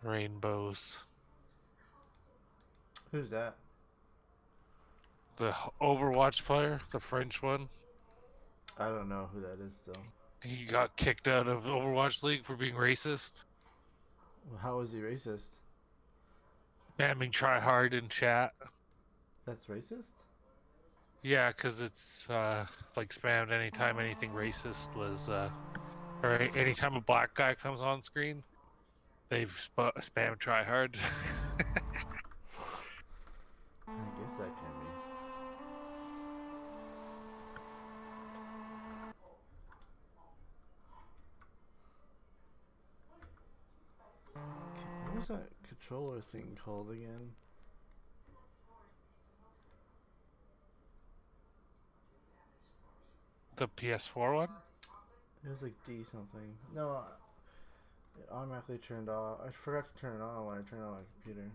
Rainbows. Who's that? The Overwatch player, the French one. I don't know who that is still. He got kicked out of Overwatch League for being racist. How is he racist? Spamming try hard in chat. That's racist? Yeah, because it's like spammed anytime anything racist was, or anytime a black guy comes on screen, they've spam try hard. I guess that can be. What was that controller thing called again? The PS4 one? It was like D something. No, it automatically turned off. I forgot to turn it on when I turned on my computer.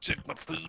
Check my food.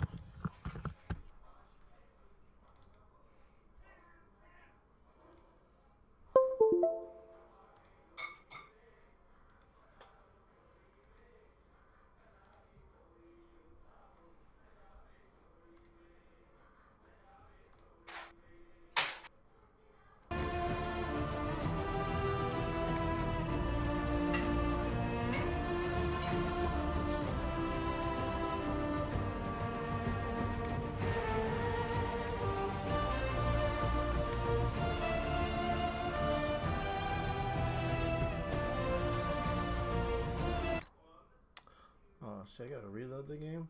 Oh shit! I gotta reload the game.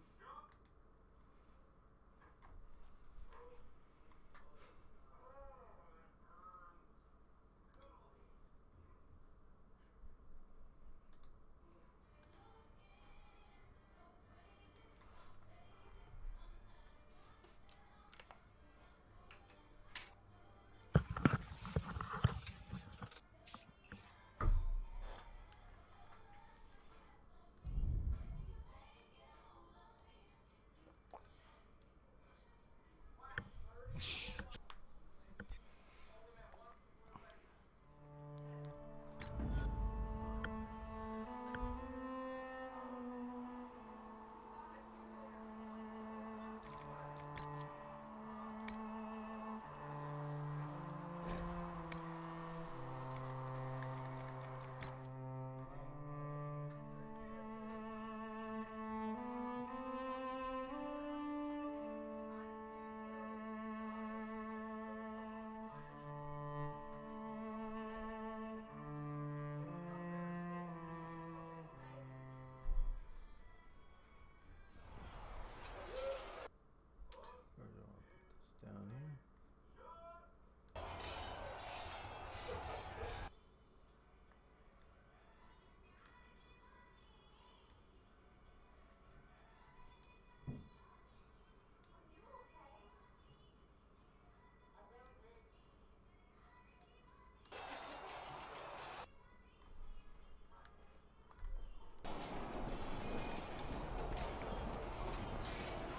Where do I put this down here?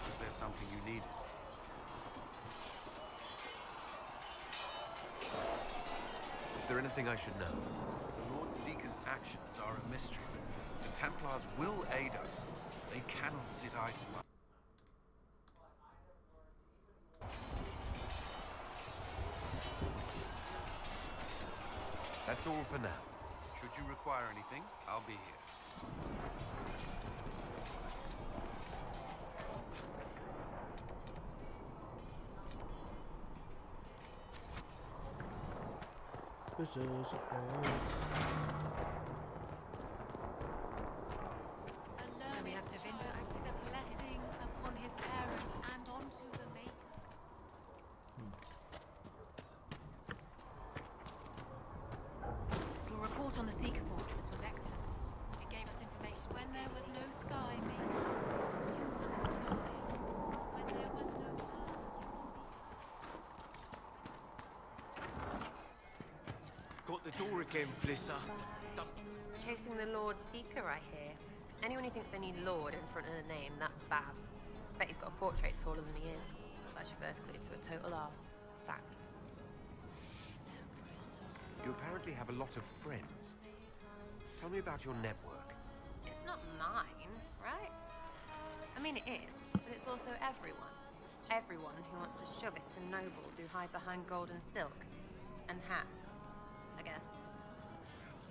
Is there something you need? Is there anything I should know? The Lord Seeker's actions are a mystery. The Templars will aid us. They cannot sit idle by. That's all for now. Should you require anything, I'll be here. Suspicious events. Welcome, Blissa. Chasing the Lord Seeker, I hear. Anyone who thinks they need Lord in front of the name, that's bad. Bet he's got a portrait taller than he is. That's your first clue to a total arse. Fact. You apparently have a lot of friends. Tell me about your network. It's not mine, right? I mean, it is, but it's also everyone. Everyone who wants to shove it to nobles who hide behind gold and silk. And hats, I guess.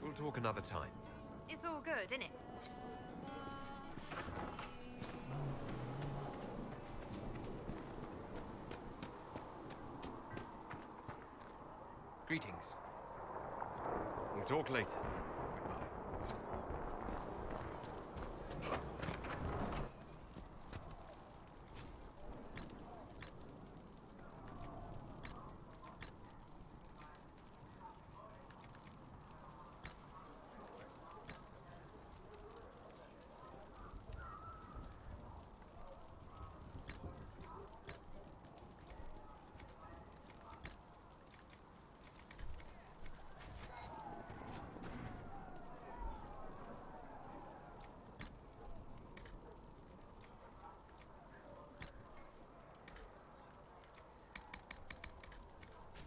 We'll talk another time. It's all good, innit? Greetings. We'll talk later. Goodbye.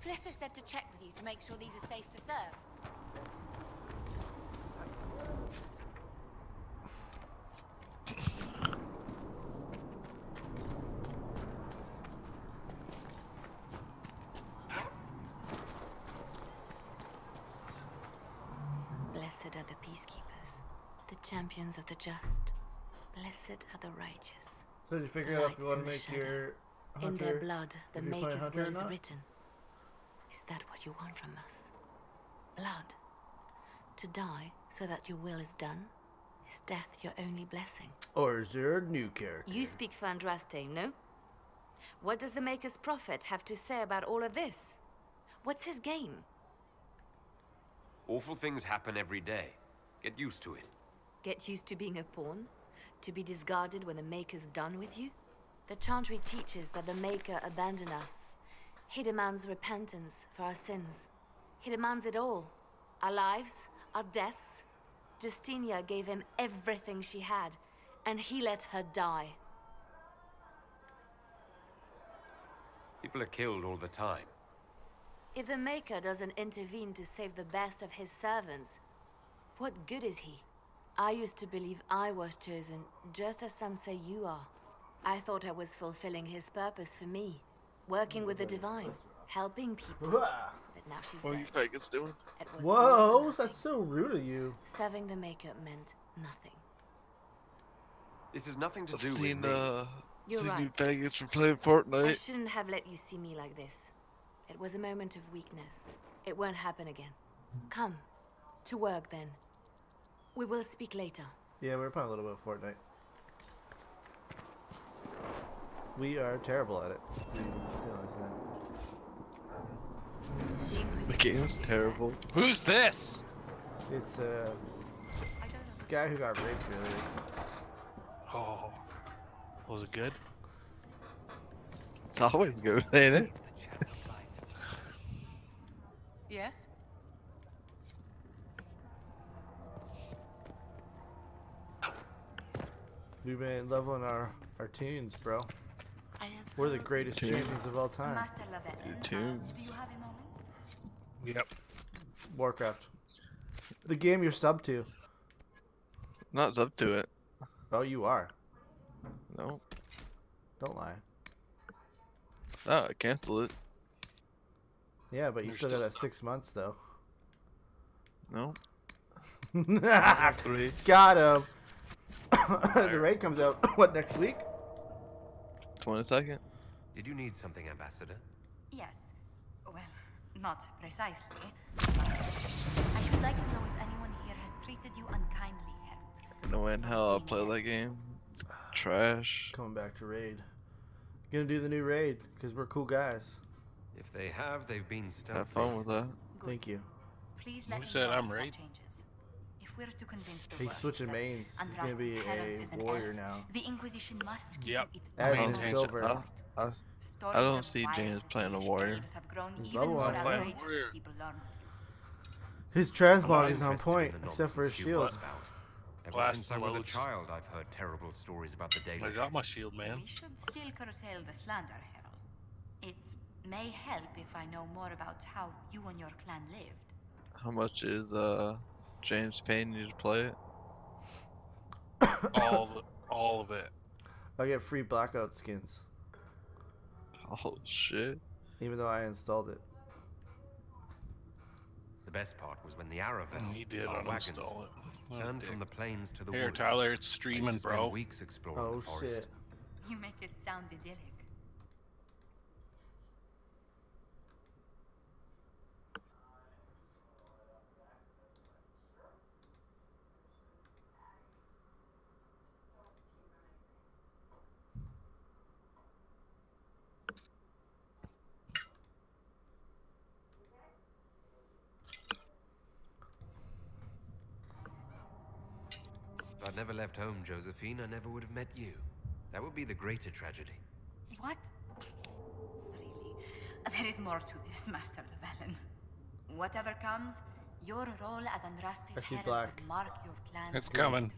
Flissa said to check with you to make sure these are safe to serve. Blessed are the peacekeepers, the champions of the just. Blessed are the righteous. So did you figure out if you want to make your hunter? In their blood, the if you play Maker's hunter or will is not? written. Is that what you want from us? Blood. To die so that your will is done? Is death your only blessing? Or is there a new character? You speak for Andraste, no? What does the Maker's prophet have to say about all of this? What's his game? Awful things happen every day. Get used to it. Get used to being a pawn? To be discarded when the Maker's done with you? The Chantry teaches that the Maker abandoned us. He demands repentance for our sins. He demands it all. Our lives, our deaths. Justinia gave him everything she had, and he let her die. People are killed all the time. If the Maker doesn't intervene to save the best of his servants, what good is he? I used to believe I was chosen, just as some say you are. I thought I was fulfilling his purpose for me, working with the divine, helping people. Wah! But now she's What are dead. you faggots doing? It was all Whoa, for that's nothing. so rude of you. Serving the Maker meant nothing. This has nothing to I've do with seen, me. You're seen you right. faggots for playing I Fortnite. shouldn't have let you see me like this. It was a moment of weakness. It won't happen again. Come. To work, then. We will speak later. Yeah, we were playing a little bit of Fortnite. We are terrible at it. I just realized that. The game's terrible. Who's this? It's this guy who got raped earlier. Oh, was it good? It's always good, ain't it? Yes? We've been leveling our tunes, bro. I have We're the greatest Tunes. champions of all time. Master Lavet. Your tunes. Do you have a moment? Yep. Warcraft. The game you're sub to. Not up to it. Oh, you are. No. Don't lie. Oh, cancel it. Yeah, but you You're still got still that 6 months, though. No. Got 3. him. The raid comes out, what, next week? 22nd. Did you need something, Ambassador? Yes. Well, not precisely. I should like to know if anyone here has treated you unkindly, Herald. No way in hell I'll play that game. It's trash. Coming back to raid. Gonna do the new raid, because we're cool guys. If they have, they've been stealthy. Have fun with that. Thank you. Please Who let me said know I'm if that right? changes. If we're to convince the He's world switching that mains. He's gonna Andraste's be herald is a an warrior elf, now. the Inquisition must give Yep. you its As Main in utmost changes. silver. support. I Stories don't of see wild James playing a British warrior. babes have grown He's even level more one. outrageous Warrior. as people learn. His I'm transmog not is on interested point, in the except for his nonsense you shield. buzz about. Ever Blast since I was a loads. child, I've heard terrible stories about the Daily I got my shield, man. We should still curtail the slander, Herald. It may help if I know more about how you and your clan lived. How much is James paying you to play it? All of it. I get free blackout skins, Oh shit. even though I installed it. The best part was when the Aravel, He did our wagons, uninstall it. What a turned dick. from the plains to the Here, woods. Tyler, it's I used streaming, to spend bro. weeks exploring Oh the forest. shit. You make it sound idyllic. If I'd never left home, Josephine, I never would have met you. That would be the greater tragedy. What? Really? There is more to this, Master Llewellyn. Whatever comes, your role as I Andraste's see herald black. would mark your clan's It's coming. list.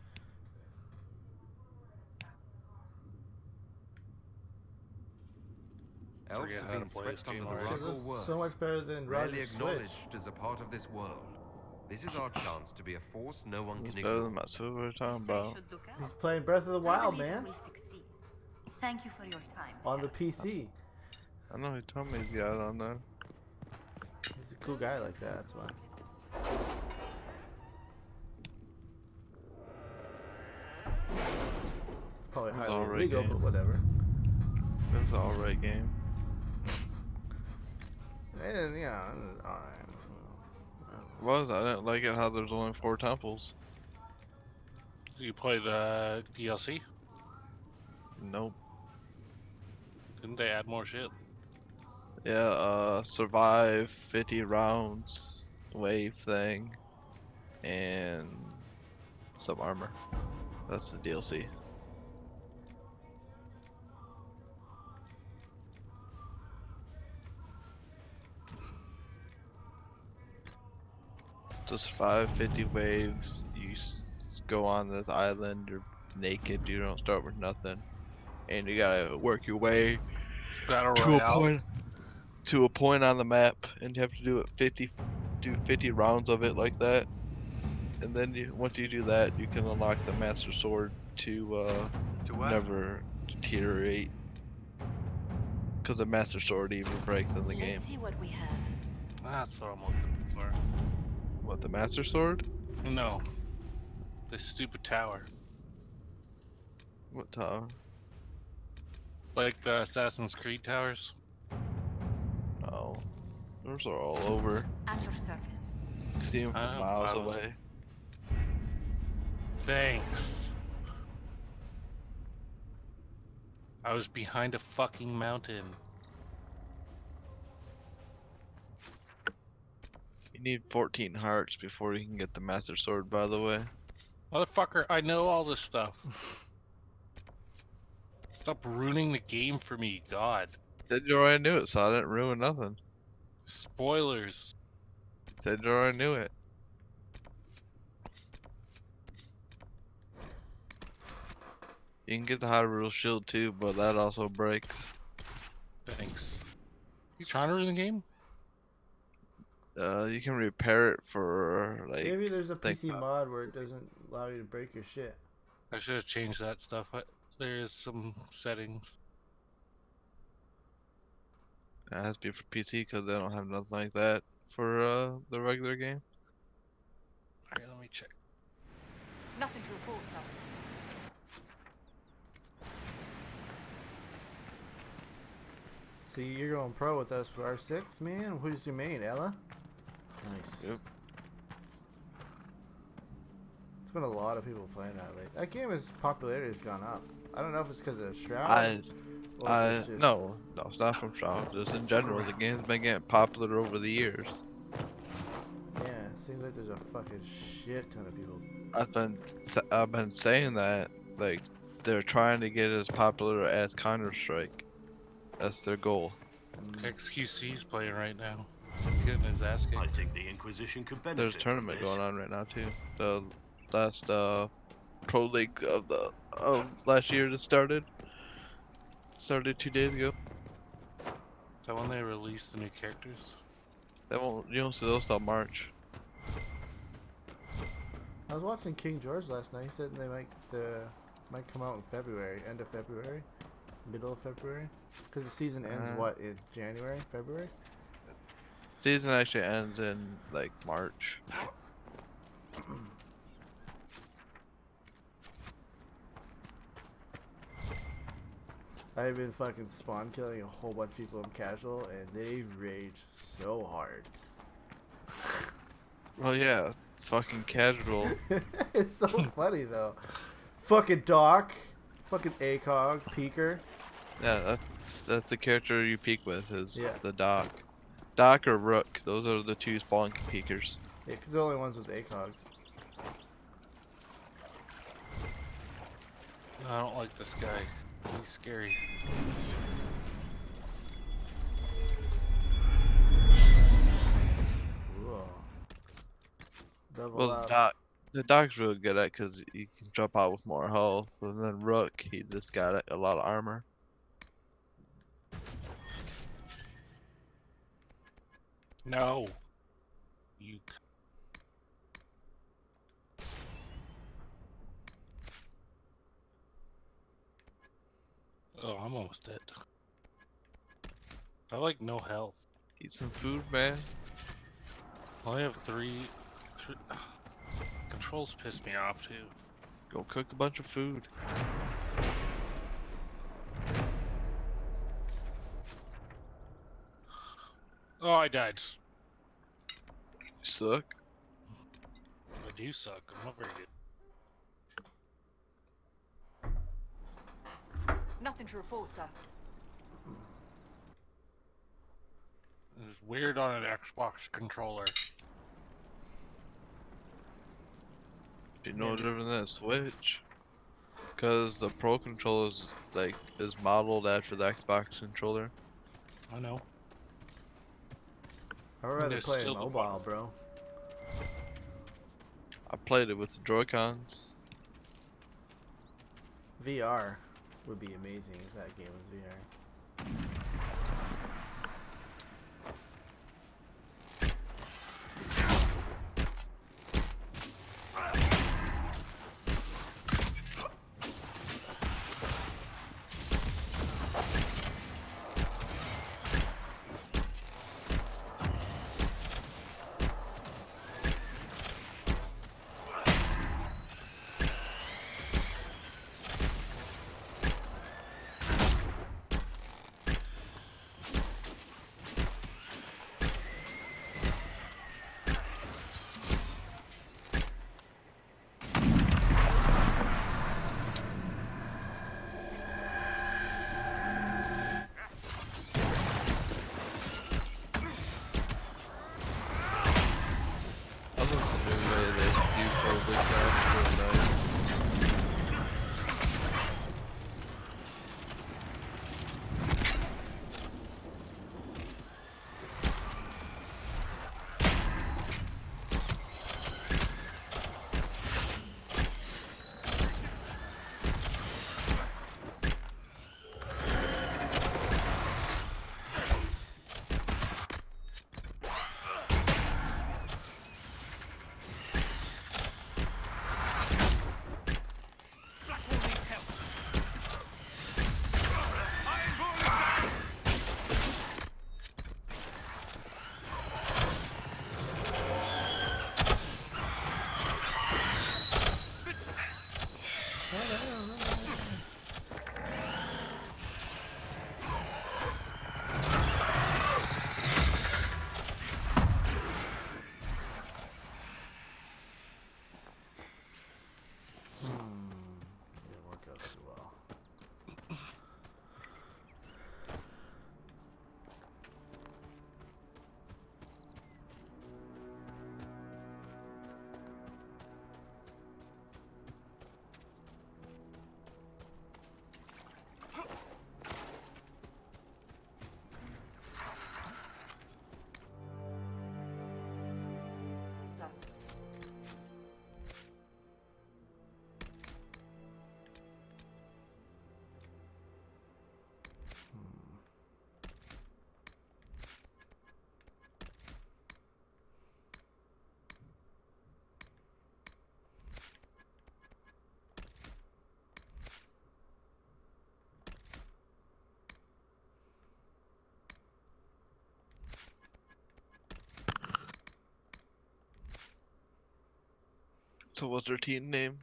Elves Forget have how to been play swept under the Steam Shit, rug or this is worse. so much better than Rarely Roger's Switch. acknowledged as a part of this world. This is our chance to be a force no one It's can better ignore. than that's what we're talking History about. should look out. He's playing Breath of the I Wild, believe man, you will succeed. Thank you for your time. on the Herald. PC. I know he told me he's got it on there. He's a cool guy like that. That's why. It's probably It's highly alright illegal, game. but whatever. It's an alright game. And yeah, alright. It was, I didn't like it how there's only 4 temples. Do you play the DLC? Nope. Didn't they add more shit? Yeah, survive 50 rounds wave thing and some armor. That's the DLC. To survive 50 waves, you go on this island, you're naked, you don't start with nothing. And you gotta work your way Battle to a Royale. point on the map, and you have to do it 50 rounds of it like that. And then once you do that, you can unlock the Master Sword to To what? never deteriorate. Because the Master Sword even breaks in the game. Let's see what we have. That's what I'm looking for. What, the Master Sword? No. This stupid tower. What tower? Like the Assassin's Creed towers. Oh, those are all over. At your service. You can see them from I know, miles I was- away. Thanks. I was behind a fucking mountain. You need 14 hearts before you can get the Master Sword, by the way. Motherfucker, I know all this stuff. Stop ruining the game for me, God. Said you already knew it, so I didn't ruin nothing. Spoilers. Said you already knew it. You can get the Hyrule Shield too, but that also breaks. Thanks. You trying to ruin the game? You can repair it for like. Maybe there's a think PC about- mod where it doesn't allow you to break your shit. I should have changed that stuff. There is some settings. It has to be for PC because they don't have nothing like that for the regular game. Alright, let me check. Nothing to report, sir. See, you're going pro with us for R6, man. Who's your main, Ella? Nice. Yep. It's been a lot of people playing that lately. That game's popularity has gone up. I don't know if it's because of Shroud. or if it's just- No, it's not from Shroud. Just in general, the game's been getting popular over the years. Yeah, it seems like there's a fucking shit ton of people. I've been saying that, like, they're trying to get as popular as Counter-Strike. That's their goal. XQC's playing right now. He's getting his ass I kicked. think the Inquisition could benefit. There's a tournament from this. going on right now too. The last pro league of last year that started 2 days ago. Is that when they released the new characters? You don't see those till March. I was watching King George last night. He said they might come out in February, end of February, middle of February, because the season ends what in January, February. Season actually ends in like March. I've been fucking spawn killing a whole bunch of people in casual, and they rage so hard. Well, yeah, it's fucking casual. It's so funny though. Fucking Doc, fucking ACOG, Peeker. Yeah, that's the character you peek with is Yeah. the Doc. Doc or Rook, those are the two spawn peekers. Yeah, because they're the only ones with ACOGs. I don't like this guy. He's scary. Whoa. Double Well, up. the Doc's really good at because he can jump out with more health, and then Rook, he just got a lot of armor. No. You. Oh, I'm almost dead. I like no health. Eat some food, man. I only have three. Controls piss me off too. Go cook a bunch of food. Oh, I died. You suck. I do suck. I'm not very good. Nothing to report, sir. It's weird on an Xbox controller. You know different than a Switch. Because the Pro controller is modeled after the Xbox controller. I know. I'd rather There's play still the mobile, bro. I played it with the Joy-Cons. VR would be amazing if that game was VR. I love the new way they do COVID now. It's really nice. Didn't work out too well. So what's their team name?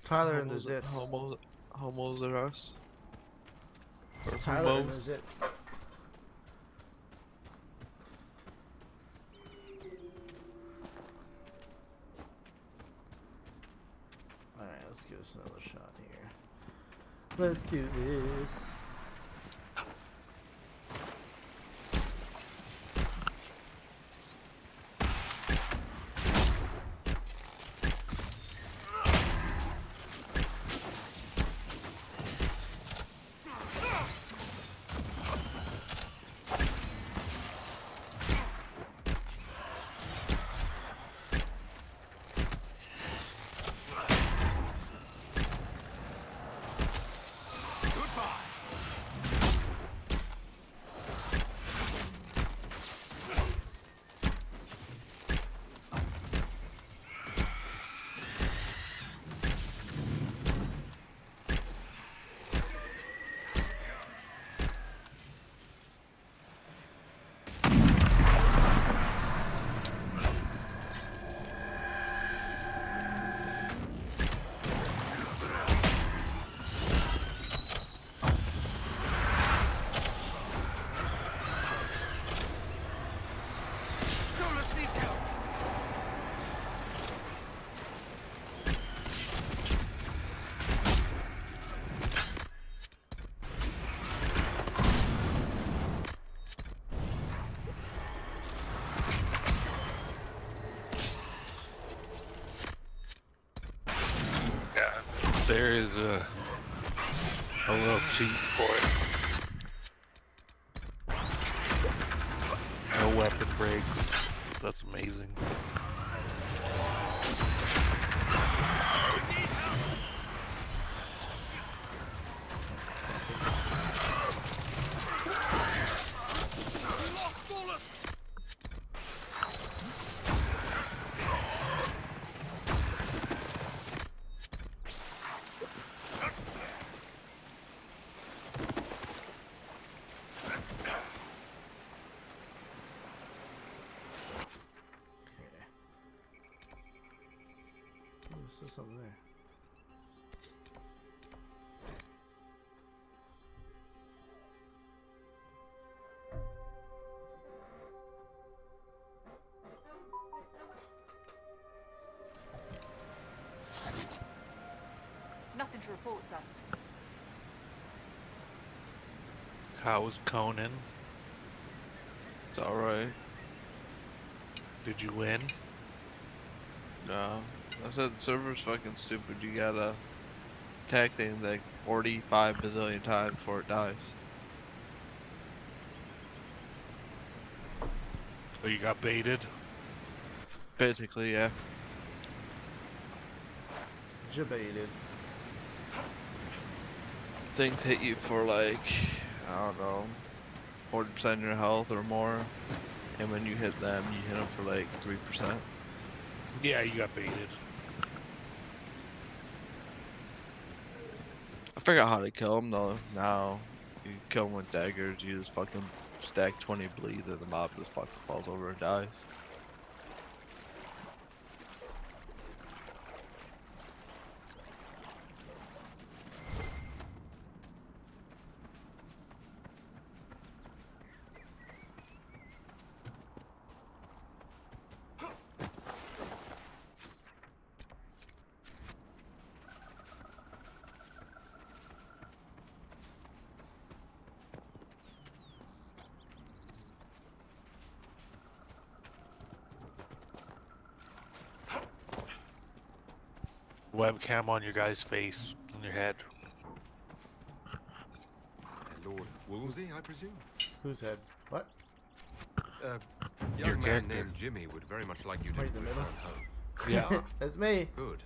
Tyler and the Zits. Homos are us. Or Tyler and the Homos. Zits. Alright, let's give us another shot here. Let's do this. There is a little cheat for it. No weapon breaks. That's amazing. There's something there. Nothing to report, sir. How's Conan? It's alright. Did you win? No. I said the server's fucking stupid. You gotta attack things like 45 bazillion times before it dies. Oh, you got baited? Basically, yeah. Jebaited. Things hit you for like, I don't know, 40% of your health or more. And when you hit them, you hit them for like 3%. Yeah, you got baited. I figured out how to kill them though. Now, you can kill them with daggers. You just fucking stack 20 bleeds and the mob just fucking falls over and dies. Webcam on your guy's face, on your head. Lord Woolsey, I presume? Whose head? What? Your Young man character. named Jimmy would very much like you to Right in the middle. return home. Yeah. That's me. Good.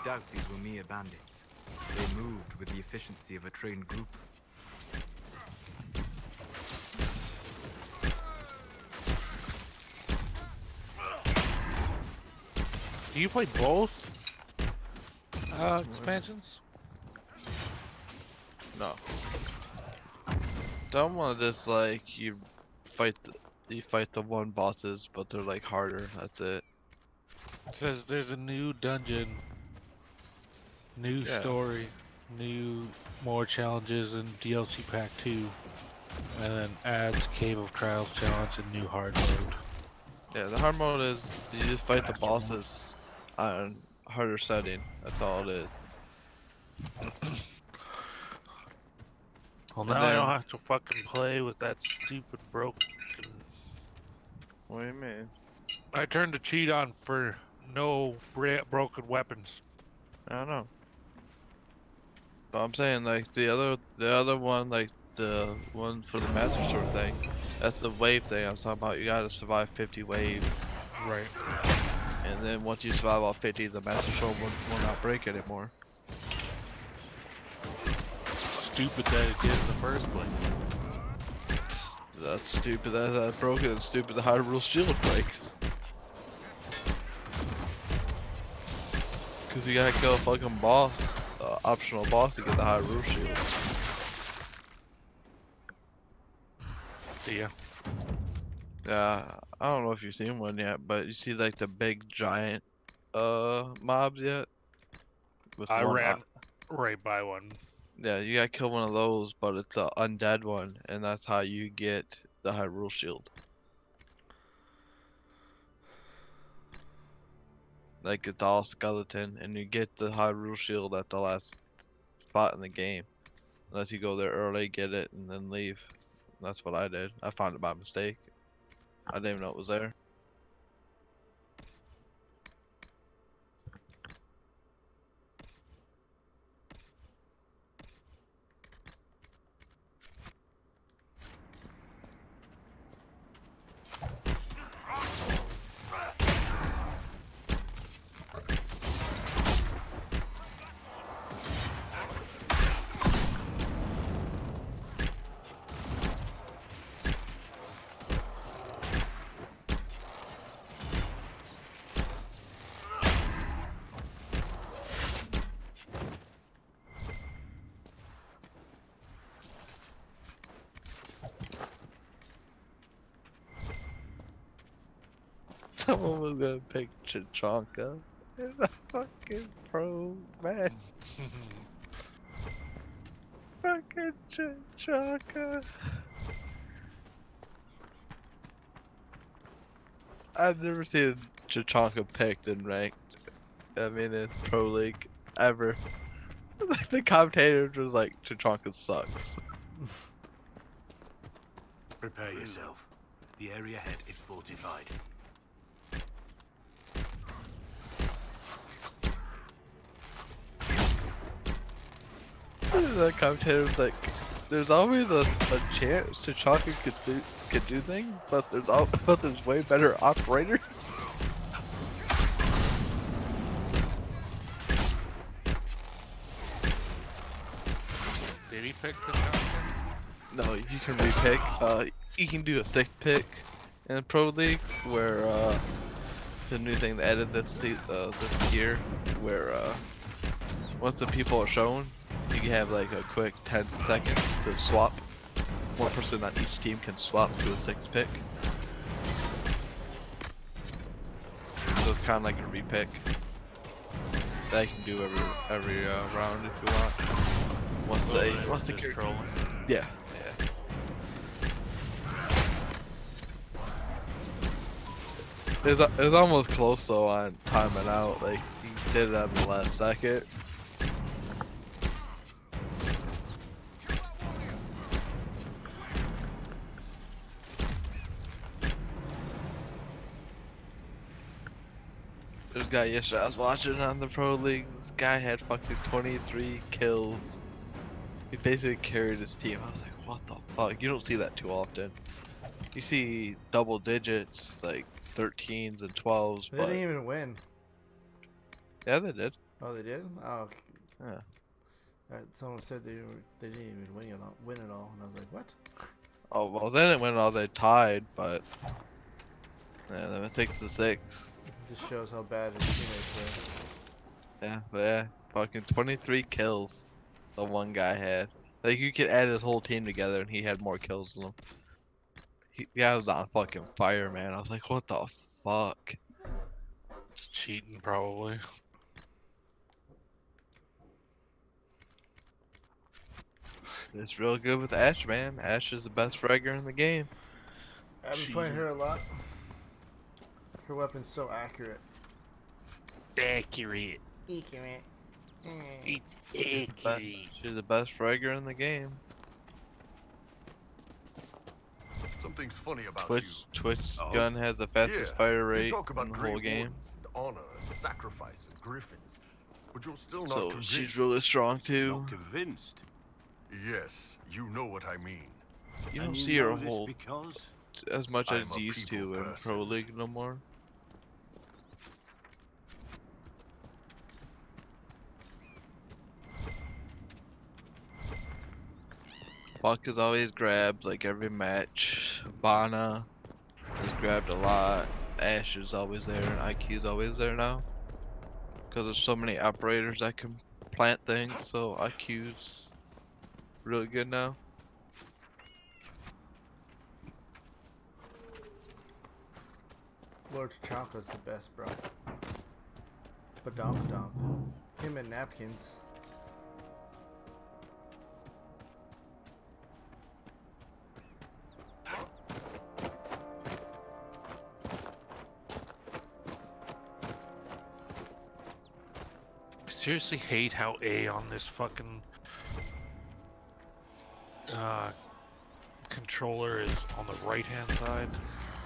doubt these were mere bandits. They moved with the efficiency of a trained group. Do you play both expansions? No. Don't want to just like you fight the one bosses, but they're like harder. That's it. It says there's a new dungeon, new story, more challenges in DLC Pack 2, and then adds Cave of Trials challenge and new hard mode. Yeah, the hard mode is you just fight the bosses on harder setting. That's all it is. Well, now I don't have to fucking play with that stupid broken. What do you mean? I turned the cheat on for no broken weapons. I don't know. But I'm saying like the other one, like the one for the Master Sword thing, that's the wave thing I was talking about. You gotta survive 50 waves. Right. And then once you survive all 50, the Master Sword will not break anymore. Stupid that it did in the first place. That's stupid that broken, and stupid the Hyrule Shield breaks. Cause you gotta kill a fucking boss, optional boss to get the Hyrule Shield. Yeah. Yeah, I don't know if you've seen one yet, but you see like the big giant mobs yet? With I one ran right by one. Yeah, you gotta kill one of those, but it's an undead one, and that's how you get the Hyrule Shield. Like it's all skeleton, and you get the Hyrule Shield at the last spot in the game. Unless you go there early, get it, and then leave. That's what I did. I found it by mistake. I didn't even know it was there. Someone was gonna pick Chichanka. They're a fucking pro, man. Fucking Chichanka. I've never seen Chichanka picked and ranked. I mean, in Pro League, ever. The commentator was like, Chichanka sucks. Prepare yourself. The area ahead is fortified. The commentator was like, there's always a chance Chichanka could do things, but there's way better operators. Did he pick Chichanka? No, you can repick. You can do a 6th pick in Pro League, where it's a new thing they added this year, where once the people are shown, you can have like a quick 10 seconds to swap. One person on each team can swap to a 6th pick. So it's kind of like a repick that you can do every round if you want. Once the trolling. Yeah. It was almost close though on timing out. Like he did it at the last second. There's a guy yesterday I was watching on the Pro League. This guy had fucking 23 kills. He basically carried his team. I was like, what the fuck? You don't see that too often. You see double digits, like 13s and 12s. They but didn't even win. yeah, they did. Oh, they did? Oh, okay. Yeah. Someone said they didn't even win it all, and I was like, what? Oh well, then it went all they tied, but yeah, then it 6-6. This shows how bad his teammates Yeah, but yeah, fucking 23 kills the one guy had. Like you could add his whole team together, and he had more kills than him. The guy was on fucking fire, man. I was like, what the fuck? It's cheating, probably. It's real good with Ashe, man. Ashe is the best fragger in the game. were. I've been playing her a lot. Her weapon's so accurate. Accurate. Accurate. It's accurate. She's the best fragger in the game. Something's funny about Twitch Oh. gun has the fastest Yeah, fire you rate talk about in the great whole game. wardens and honor and sacrifice and griffins, but you're still not So convinced. she's really strong too. Not convinced? Yes, you know what I mean. You don't And see her know this hold because as much as I'm a you used people to in person. Pro League no more. Buck is always grabbed like every match. Bana has grabbed a lot. Ashe is always there, and IQ is always there now. Because there's so many operators that can plant things, so IQ's really good now. Lord Tachanka's the best, bro. Badonk. Him and Napkins. I seriously hate how A on this fucking controller is on the right hand side.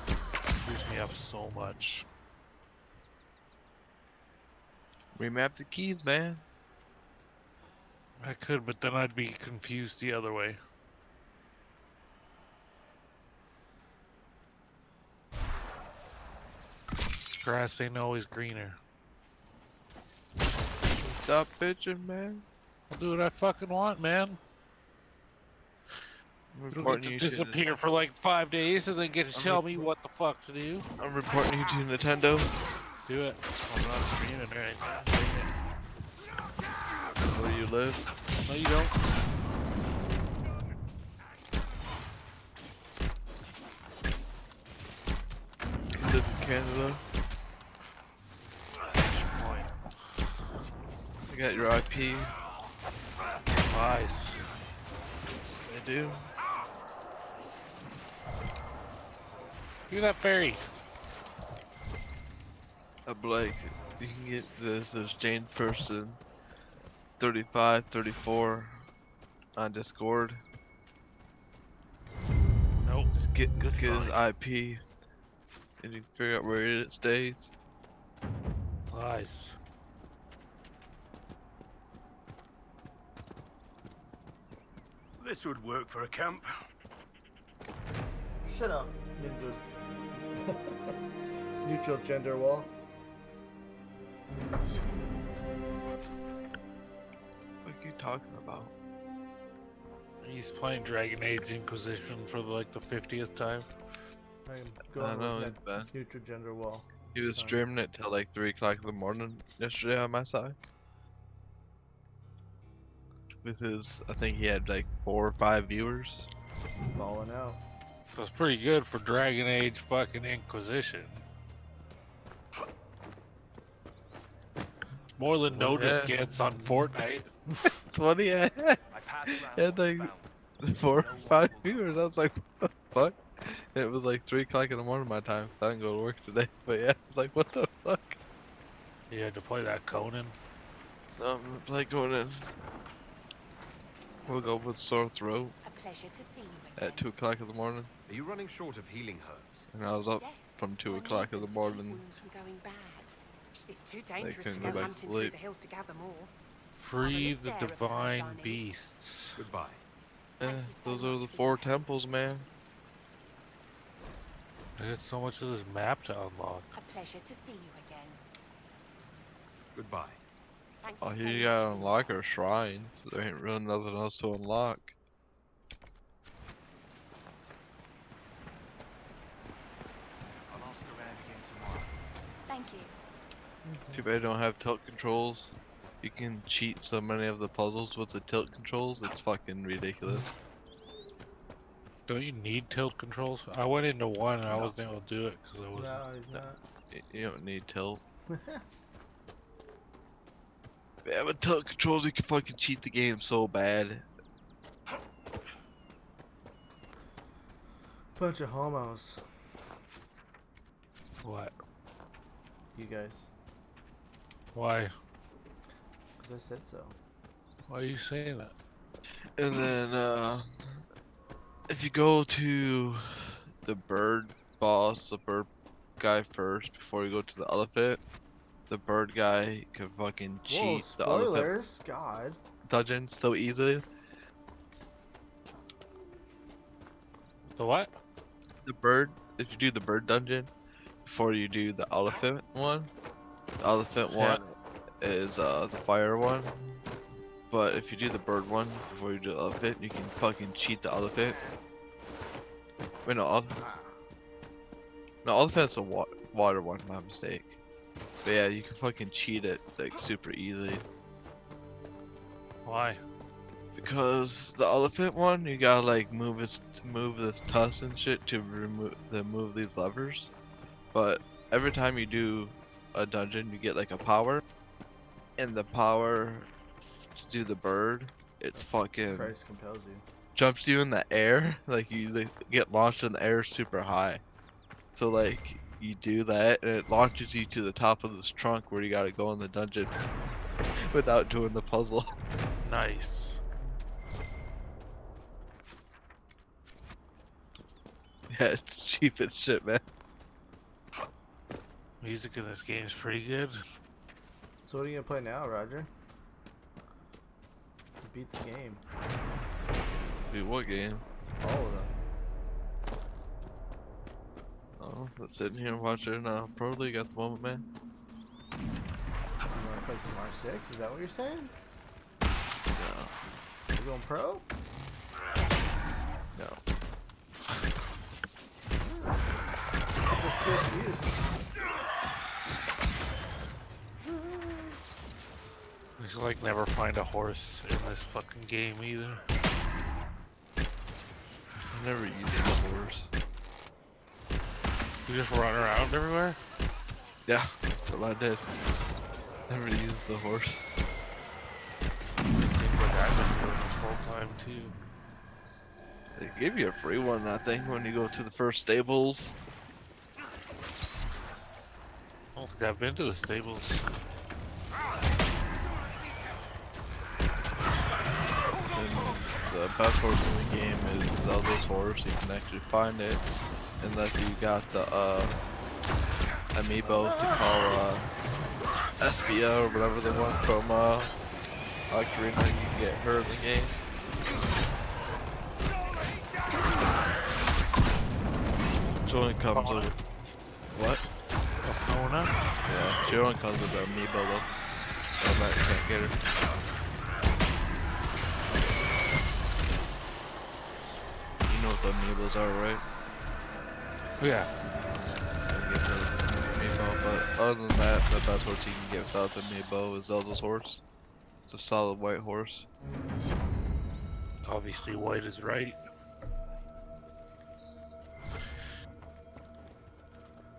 It screws me up so much. Remap the keys, man. I could, but then I'd be confused the other way. Grass ain't always greener. Stop bitching, man. I'll do what I fucking want, man. I'm You don't reporting get you to to disappear for like 5 days and then get to tell me what the fuck to do. I'm reporting you to Nintendo. Do it. I'm not screaming or anything. Where you live? No, you don't. You live in Canada. I got your IP. Nice. I do. Look at that fairy. Blake, you can get this Jane person 35, 34 on Discord. Nope. Just get his IP and you can figure out where it stays. Nice. this would work for a camp. Shut up, Ninja. Neutral gender wall. What are you talking about? He's playing Dragon Age Inquisition for like the 50th time. I am I going know, with he's that bad. neutral gender wall. He was Sorry. streaming it till like 3 o'clock in the morning yesterday on my side. With his, I think he had like 4 or 5 viewers. Balling out. That's pretty good for Dragon Age fucking Inquisition. More than Notice Yeah. gets on Fortnite. That's what he had. He had like 4 or 5 viewers. I was like, what the fuck? It was like 3 o'clock in the morning my time. I didn't go to work today. But yeah, I was like, what the fuck? You had to play that Conan. Like going in. We'll go with sore throat A pleasure to see you at 2 o'clock in the morning. Are you running short of healing herbs? And I was up from 2 o'clock in the morning. Wounds from going bad. It's too They dangerous to couldn't go go back to hunting through sleep. the hills to gather more. Free the there if the divine herbs are needed. beasts. Goodbye. Yeah, Thank you so those are much the for 4 your temples, man. I got so much of this map to unlock. A pleasure to see you again. Goodbye. Thank Oh, you here so you much. gotta unlock our shrine. So there ain't really nothing else to unlock. I'll ask around again tomorrow. Thank you. Too bad I don't have tilt controls. You can cheat so many of the puzzles with the tilt controls. It's fucking ridiculous. Don't you need tilt controls? I went into one and I wasn't able to do it because I wasn't. No, he's not. You don't need tilt. Yeah, with tilt controls, you can fucking cheat the game so bad. Bunch of homos. What? You guys. Why? Because I said so. Why are you saying that? And then, if you go to the bird boss, the bird guy first, before you go to the elephant, the bird guy can fucking cheat the elephant Spoilers! God. dungeon so easily. The what? The bird, if you do the bird dungeon before you do the elephant one Yeah. is the fire one. But if you do the bird one before you do the elephant, you can fucking cheat the elephant. Wait, no, elephant's a water one, my mistake. But yeah, you can fucking cheat it like super easily. Why? Because the elephant one, you gotta like move this tusk and shit to remove these levers. But every time you do a dungeon, you get like a power, and the power to do the bird, it's fucking Christ compels you. jumps you in the air, like you get launched in the air super high. So like you do that, and it launches you to the top of this trunk where you gotta go in the dungeon without doing the puzzle. Nice. Yeah, it's cheap as shit, man. Music in this game is pretty good. So what are you gonna play now, Roger? To beat the game. Dude, what game? All of them. Oh, let's sit in here and watch it now. Pro League at the moment, man. You wanna play some R6? Is that what you're saying? No. You going pro? No. What's this use? I should like never find a horse in this fucking game either. I never used the horse. You just run around everywhere? Yeah, that's what I did. Never used the horse. Seems like I've been doing this whole time too. They give you a free one, I think, when you go to the first stables. I don't think I've been to the stables. And the best horse in the game is Zelda's horse. You can actually find it unless you got the amiibo to call Espia or whatever they want from Ocarina. You can get her in the game. She only comes with what? Epona? Yeah, she only comes with the amiibo though. I can't get her. You know what the amiibos are, right? Yeah. Get the amiibo, but other than that, the best horse you can get without the amiibo is Zelda's horse. It's a solid white horse. Obviously white is right.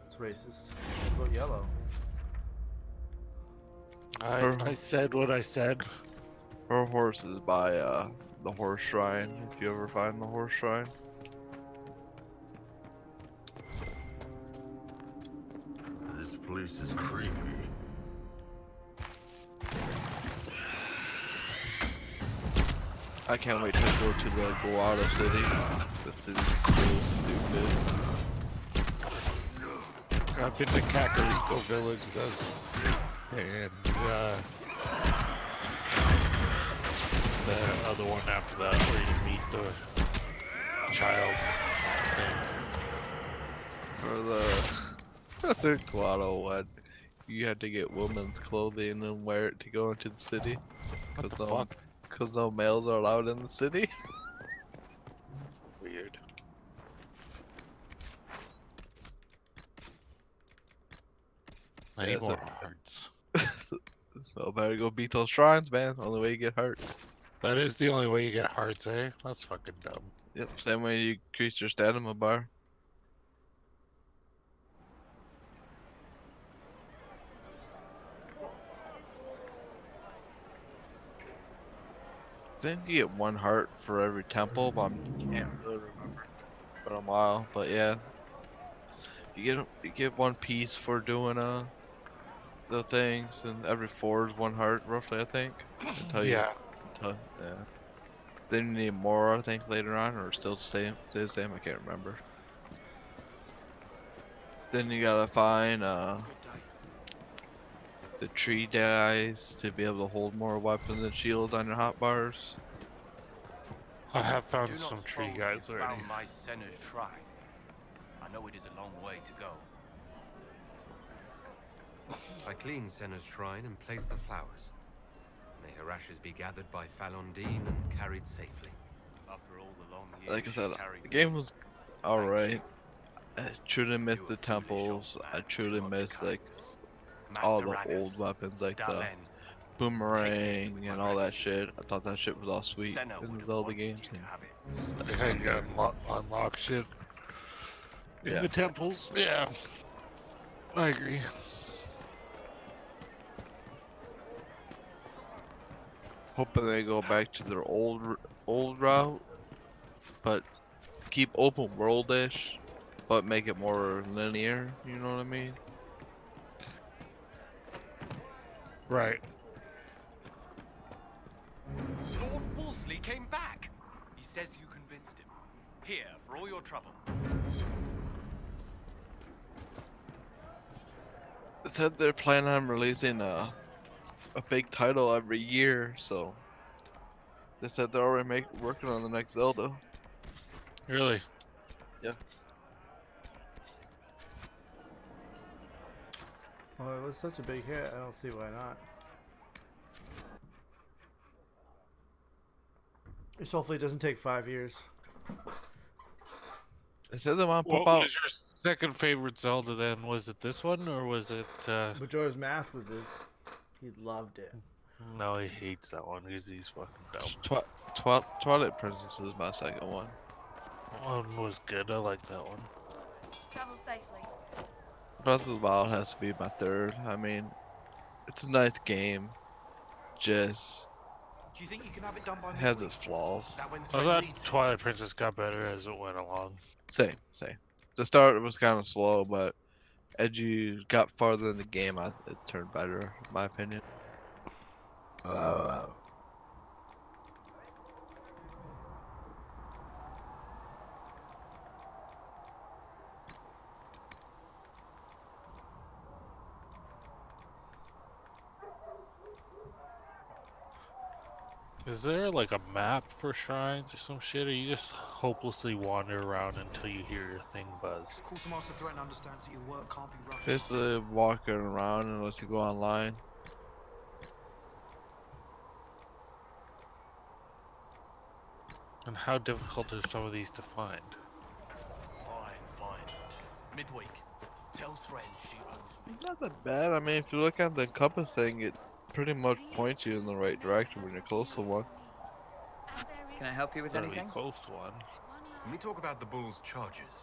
It's racist. What about yellow? I said what I said. Her horse is by the horse shrine, if you ever find the horse shrine. This place is creepy. I can't wait to go to the Guada city. This is so stupid. I've been to Kakariko Village, and the other one after that, where you meet the child. For the Guada one, you had to get women's clothing and wear it to go into the city. What the fuck? Cause no males are allowed in the city. Weird. I need more hearts. So better go beat those shrines, man. Only way you get hearts. That is the only way you get hearts, eh? That's fucking dumb. Yep, same way you increase your stamina bar. I think you get one heart for every temple, but I can't really remember. It's been a while, but yeah. You get one piece for doing the things, and every 4 is 1 heart roughly, I think. Yeah. Yeah. Then you need more, I think, later on, or still stay the same. I can't remember. Then you gotta find the tree dies to be able to hold more weapons and shields on your hotbars. I have found some tree guys already. Found my Senna's shrine. I know it is a long way to go. I cleaned Senna's shrine and placed the flowers. May her ashes be gathered by Falondine and carried safely. After all the long years, Like I said, the game was alright. I truly missed the temples. I truly missed like all the old weapons, like the boomerang and all that shit. I thought that shit was all sweet in the Zelda games. I got unlock shit in the temples. Yeah, I agree. Hoping they go back to their old route, but keep open world-ish, but make it more linear. You know what I mean? Right. Lord Wolseley came back. He says you convinced him. Here for all your trouble. They said they're planning on releasing a big title every year, so they said they're already working on the next Zelda. Really? Yeah. Well, it was such a big hit, I don't see why not. Just hopefully it doesn't take 5 years. They said they want to What pop out. was your second favorite Zelda then? Was it this one or was it Majora's Mask was his. He loved it. No, he hates that one because he's fucking dumb. Twilight Princess is my second one. One was good, I like that one. Travel safely. Breath of the Wild has to be my third. I mean, it's a nice game. Just Do you think you can have it done by has its flaws. I thought Twilight Princess got better as it went along. Same. The start was kind of slow, but as you got farther in the game, it turned better, in my opinion. Is there like a map for shrines or some shit, or you just hopelessly wander around until you hear your thing buzz? Quartermaster Threaten understands that your work can't be rushed. Basically walking around unless you go online. And how difficult are some of these to find? Fine. Midweek. Tell Threaten she owes me. Not that bad. I mean, if you look at the compass thing, it pretty much points you in the right direction when you're close to one. Can I help you with Gotta be anything? close to one. Can we talk about the bull's charges?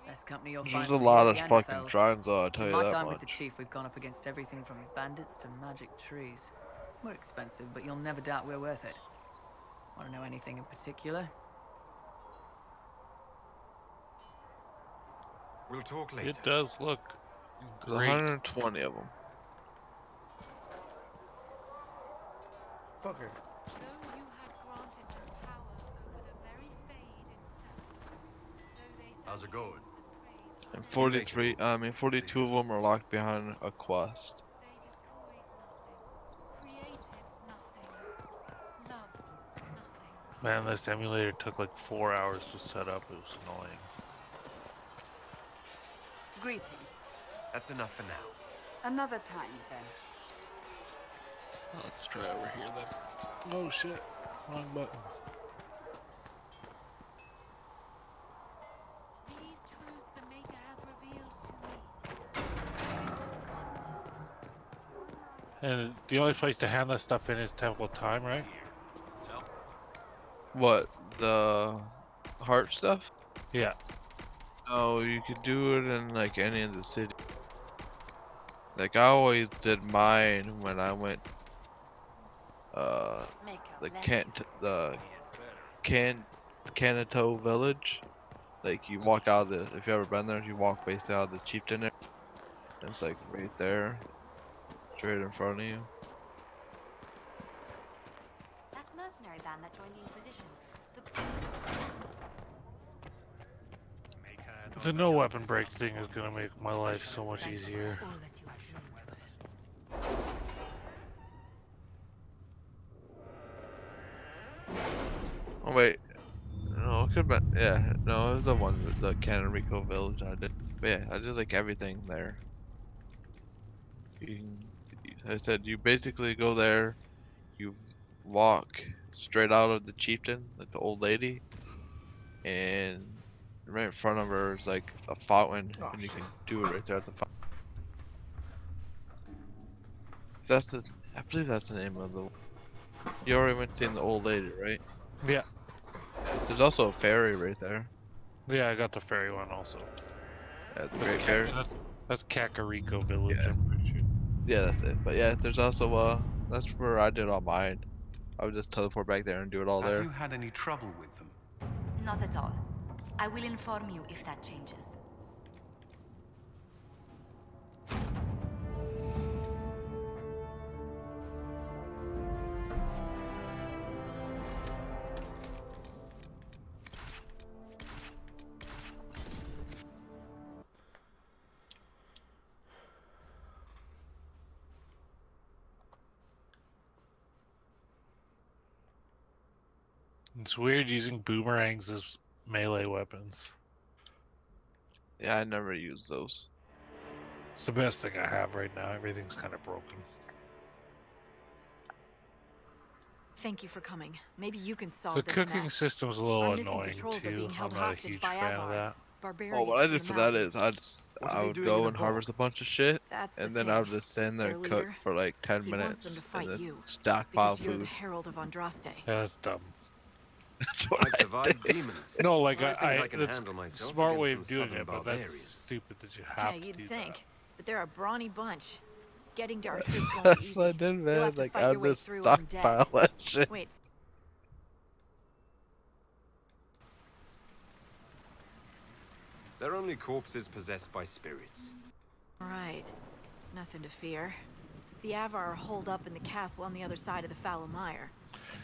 Best company you'll There's find. a in lot the of fucking Neanderthals. shrines, though, I'll tell In you my that time with the much. chief, we've gone up against everything from bandits to magic trees. We're expensive, but you'll never doubt we're worth it. Want to know anything in particular? We'll talk later. It does look There's great. 120 of them. Fucker. How's it going? And 42 of them are locked behind a quest. Man, this emulator took like 4 hours to set up. It was annoying. Greetings. That's enough for now. Another time, then. Let's try over here then. Oh shit, wrong button. These truths the Maker has revealed to me. And the only place to hand that stuff in is Temple of Time, right? What, the heart stuff? Yeah. No, you could do it in like any of the city. Like I always did mine when I went Kanto village. Like you walk out of the, if you ever been there, you walk basically out of the chieftain there. And it's like right there, straight in front of you. That mercenary band that joined the Inquisition. The no weapon break thing is gonna make my life so much easier. Oh wait, no, it could have been, yeah, no, it was the one with the Canarico village I did. But yeah, I did like everything there. You can, I said you basically go there, you walk straight out of the chieftain, like the old lady, and right in front of her is like a fountain, and you can do it right there at the fountain. That's the, I believe that's the name of the. You already went to see the old lady, right? Yeah. There's also a ferry right there. Yeah, I got the ferry one also. Yeah, the Great Ferry. That's Kakariko Village, Yeah. I'm pretty sure. Yeah, that's it. But yeah, there's also that's where I did all mine. I would just teleport back there and do it all there. Have you had any trouble with them? Not at all. I will inform you if that changes. It's weird using boomerangs as melee weapons. Yeah, I never use those. It's the best thing I have right now. Everything's kind of broken. Thank you for coming. Maybe you can solve The this cooking mess. system's a little Our missing annoying patrols are too. being I'm held not a hostage huge by fan of Avar. that. Barbarians Oh, what I from did the for that mountains. is What are I they would doing go in and the harvest a bunch of shit, That's the and then thing. I would just stand there Their and cook leader, for like 10 he wants them minutes, to fight and then you, stockpile because you're the food. Herald of Andraste. Yeah, that's dumb. That's what I've I survived did. demons. No, like I think I can that's handle myself smart way against of some doing it, southern but that's barbarians. stupid that you have Yeah, to you'd do think, but they're a brawny bunch. Getting to our troops won't That's easy. what I did, You'll man. have to Like fight I your would way just through undead. stockpile that shit. Wait, They're only corpses possessed by spirits. right. Nothing to fear. The Avar are holed up in the castle on the other side of the Fallow Mire.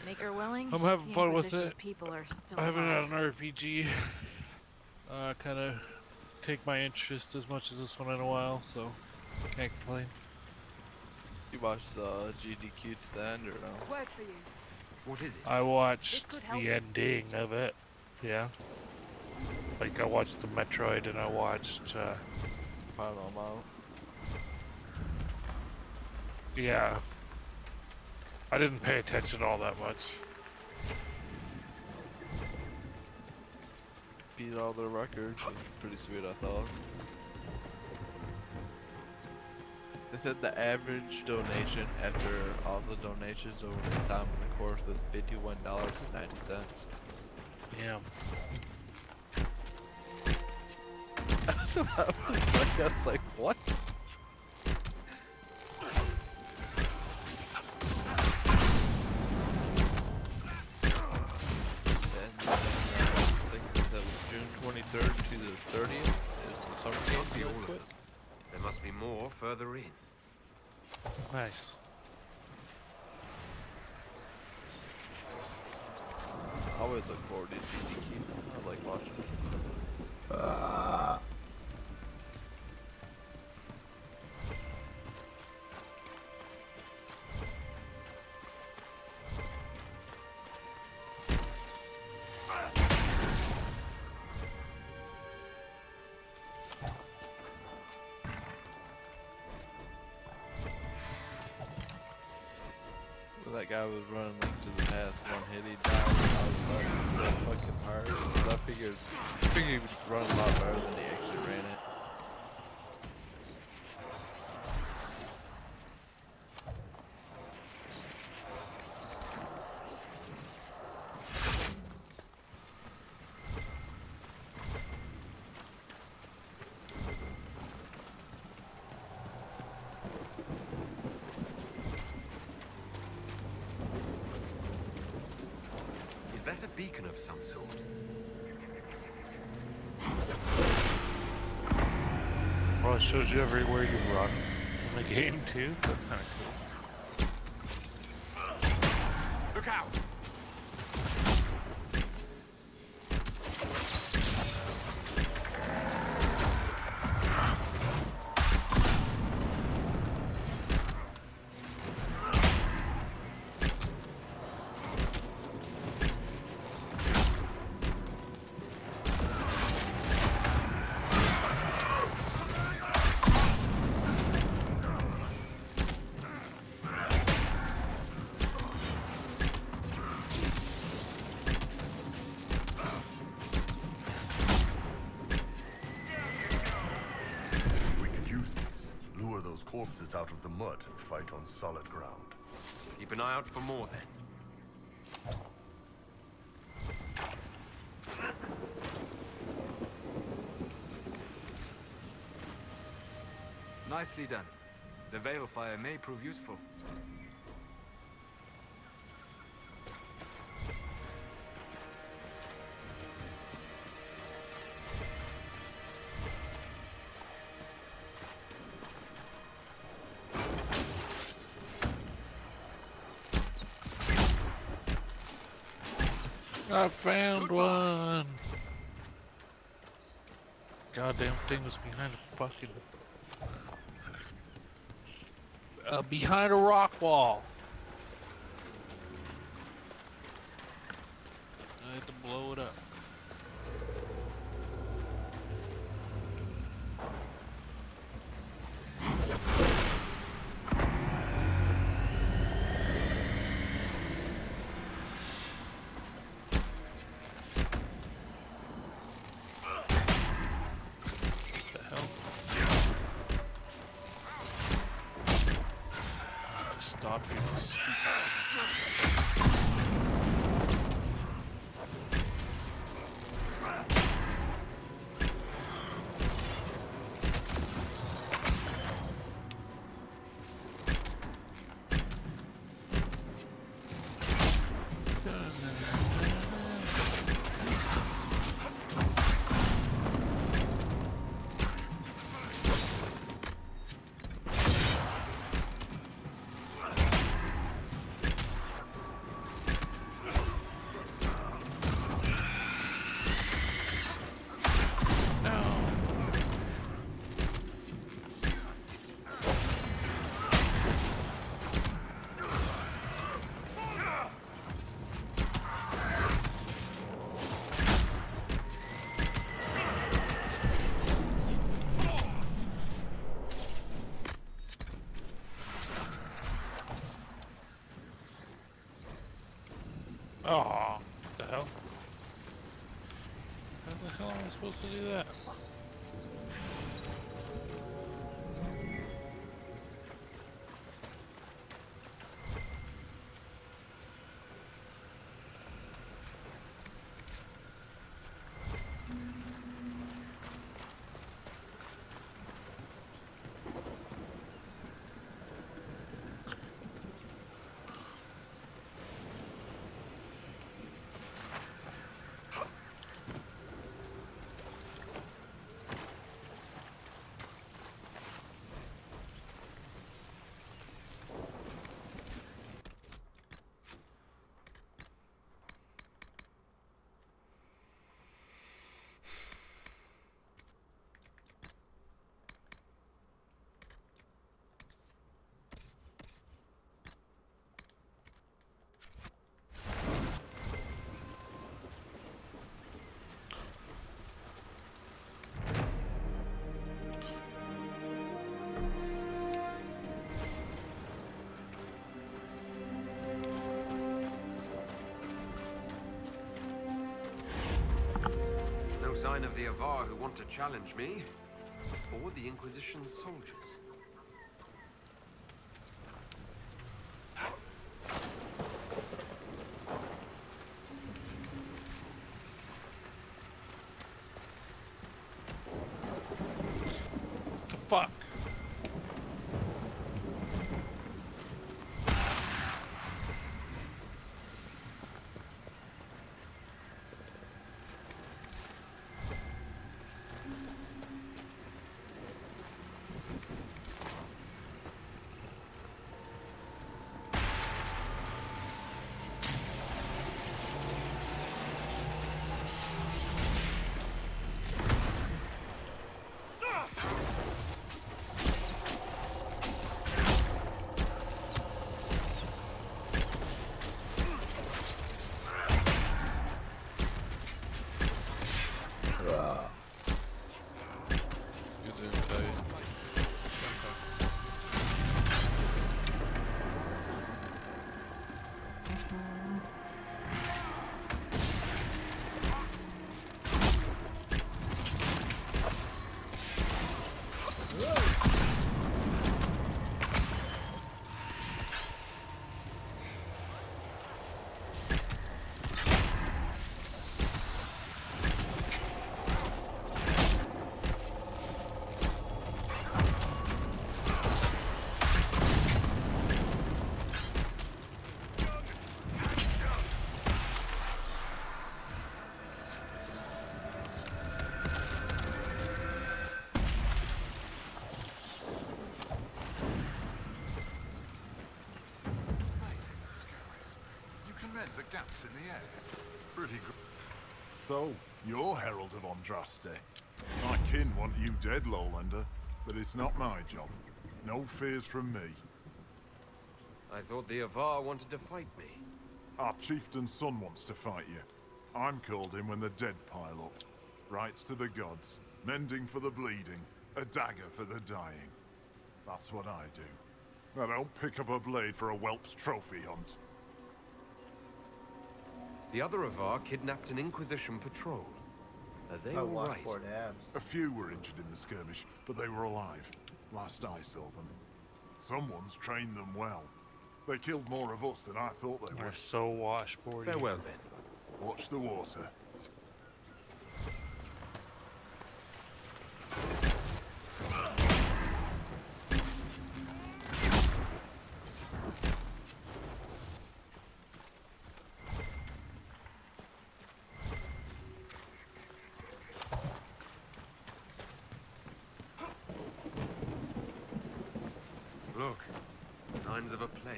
Maker willing, I'm having the fun with Inquisition's it. people are still I haven't alive. had an RPG kind of take my interest as much as this one in a while, so can't complain. You watched the GDQ to the end or no? Word for you. What is it? I watched This could help the us. ending of it. Yeah. Like I watched the Metroid and I watched Final amount. yeah. I didn't pay attention all that much. Beat all their records. Pretty sweet, I thought. They said the average donation after all the donations over the time of the course was $51.90. Yeah. So I was like, what? And I think that was June 23rd to the 30th is the summer camp Can't be all real of quick. them. There must be more further in. Nice. I always look forward to GDQ. I like watching it. Like I was running into the path, one hit, he died. I was like, so fucking hard. I figured he would run a lot better than he actually ran it. Is that a beacon of some sort? Well, it shows you everywhere you run in the game too. That's kind of cool. Look out! Corpses out of the mud and fight on solid ground. Keep an eye out for more then. Nicely done. The Veil Fire may prove useful. I found one! Goddamn thing was behind a fucking... behind a rock wall! I had to blow it up. Stop you, Oh, what the hell? How the hell am I supposed to do that? sign of the Avar who want to challenge me, or the Inquisition's soldiers. The fuck? The gaps in the air. Pretty good. So, you're Herald of Andraste. My kin want you dead, Lowlander, but it's not my job. No fears from me. I thought the Avar wanted to fight me. Our chieftain's son wants to fight you. I'm called in when the dead pile up. Rights to the gods, mending for the bleeding, a dagger for the dying. That's what I do. I don't pick up a blade for a whelp's trophy hunt. The other Avar kidnapped an Inquisition patrol. Are they all right? A few were injured in the skirmish, but they were alive. Last I saw them. Someone's trained them well. They killed more of us than I thought they would. They're so washboardy. Farewell then. Watch the water. Look, signs of a plague.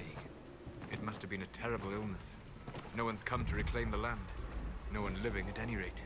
It must have been a terrible illness. No one's come to reclaim the land. No one living at any rate.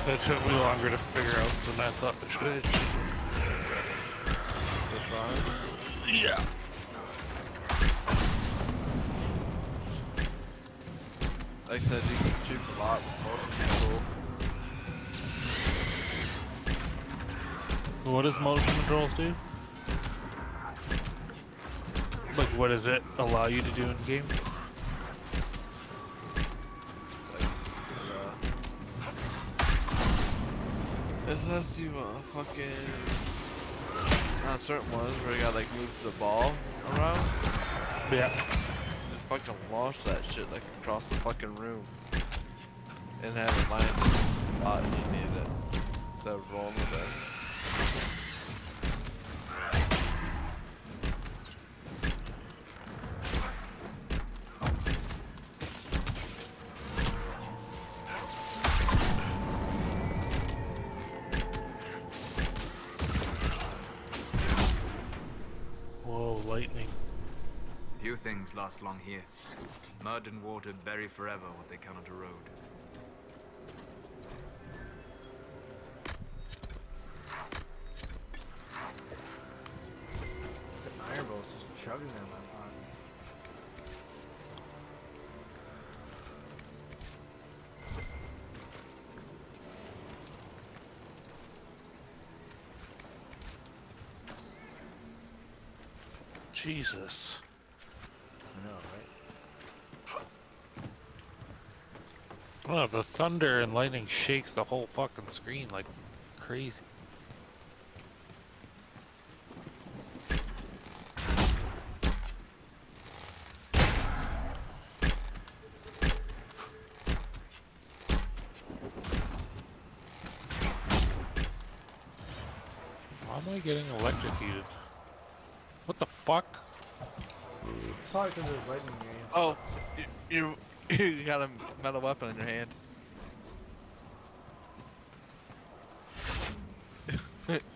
It took me longer to figure out than I thought it should. Yeah. Like I said, you can shoot a lot with motion control. What does motion controls do? Like, what does it allow you to do in game? It lets you fucking On certain ones where you gotta like move the ball around. Yeah. Just fucking launch that shit like across the fucking room. And have it land in the spot you need it. Instead of rolling with it. Whoa, lightning. Few things last long here. Mud and water bury forever what they cannot erode. The iron ball's just chugging in my pocket. Jesus. I know, right? Oh, the thunder and lightning shakes the whole fucking screen like crazy. Why am I getting electrocuted? What the fuck? Probably because there's lightning near you. Oh, you got a metal weapon in your hand.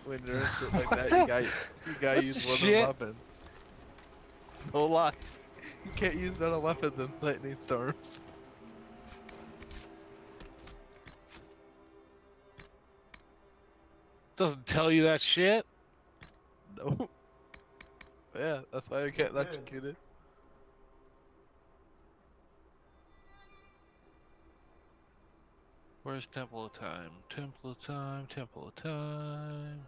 When you're in shit like that, you gotta use wooden weapons. No lie. You can't use metal weapons in lightning storms. Doesn't tell you that shit? No. Yeah, that's why you get electrocuted. Where's Temple of Time? Temple of Time, Temple of Time.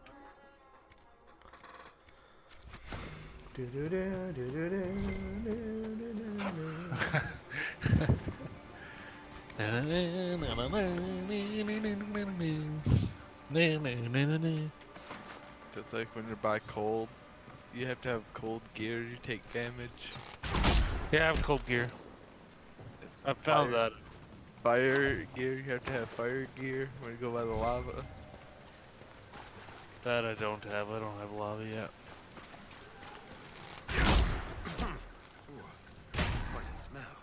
It's like when you're by cold, you have to have cold gear, you take damage. Yeah, I have cold gear. I found that. Fire gear, you have to have fire gear when you go by the lava. That I don't have. I don't have lava yet. Quite a smell.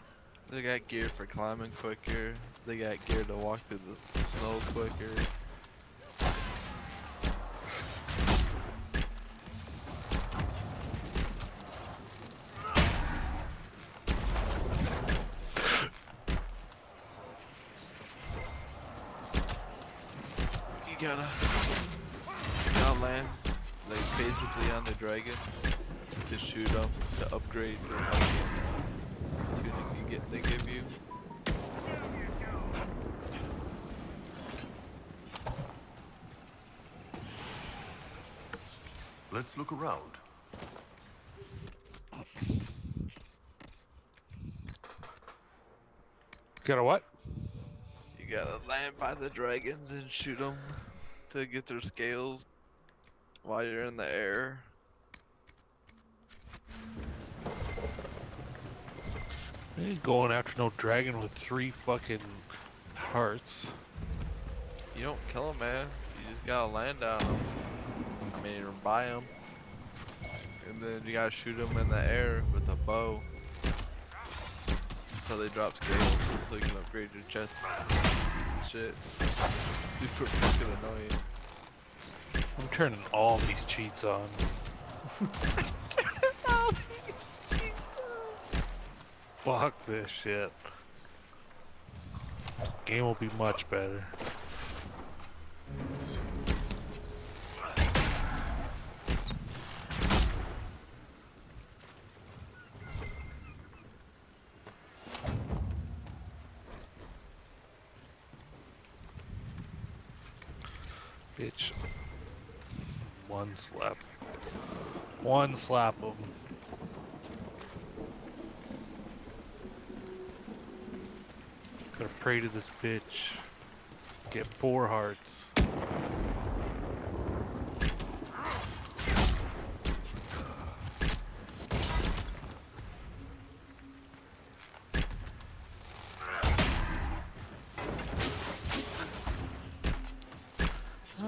They got gear for climbing quicker. They got gear to walk through the snow quicker. You gotta land like basically on the dragons to shoot them to upgrade the tuning they give you. Let's look around. Got a what? You gotta land by the dragons and shoot them to get their scales while you're in the air. I ain't going after no dragon with 3 fucking hearts. You don't kill them, man. You just gotta land on them. I mean, or buy them. And then you gotta shoot them in the air with a bow. So they drop scales, so you can upgrade your chest and shit. Super fucking annoying. I'm turning all these cheats on. All these cheats on. Fuck this shit. Game will be much better. Bitch. One slap. One slap of them. Gotta pray to this bitch. Get 4 hearts.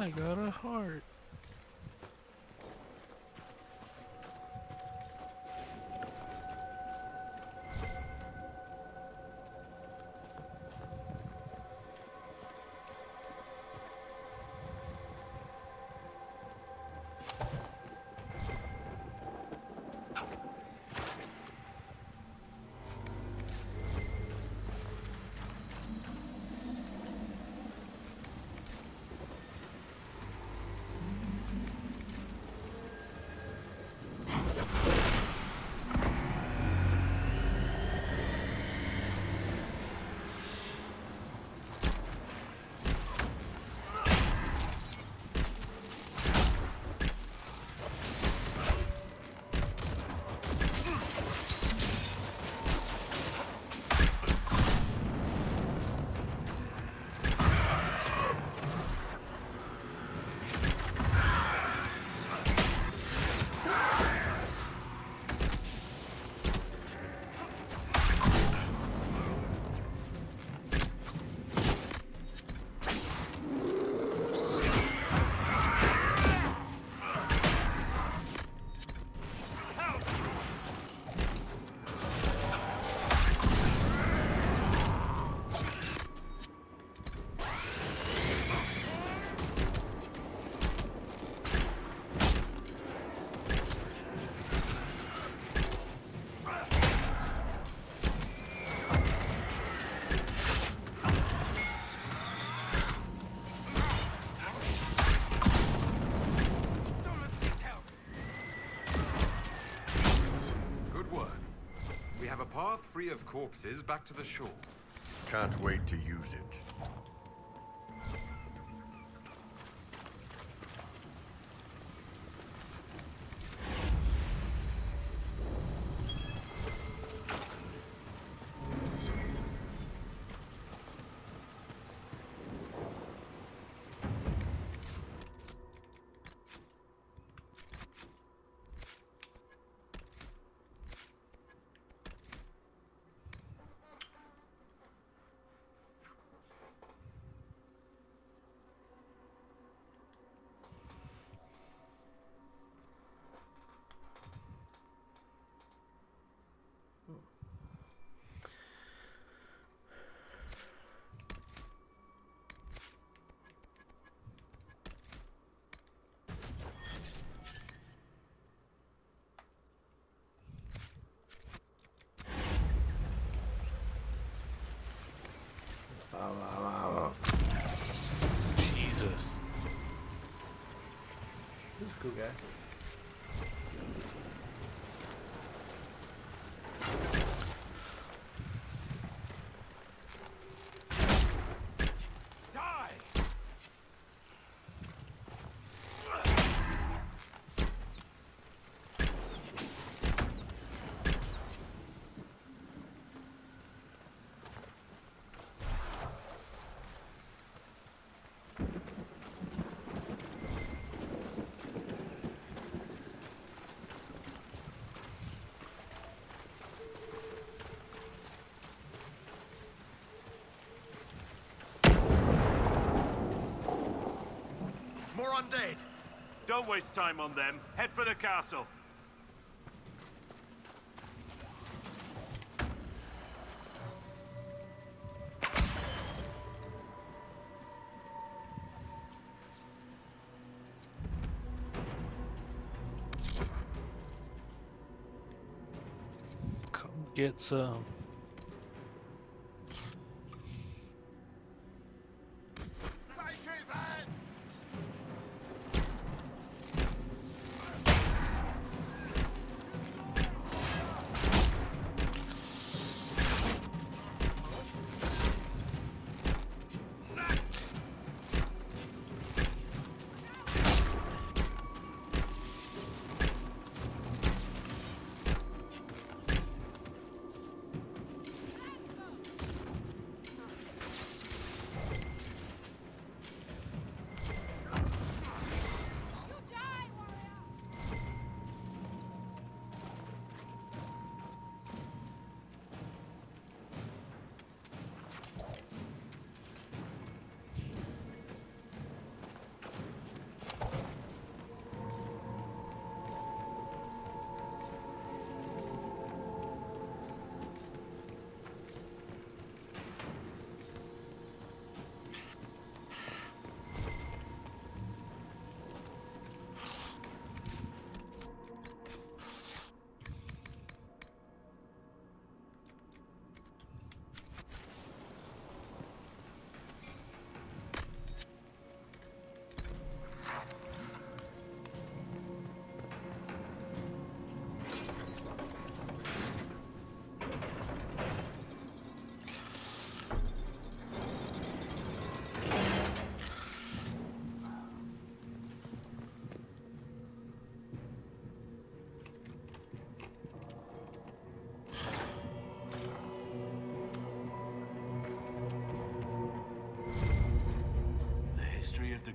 I got a heart. Path free of corpses back to the shore. Can't wait to use it. Jesus. Who's a cool guy? More undead. Don't waste time on them. Head for the castle. Come get some.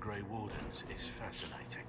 Grey Wardens is fascinating.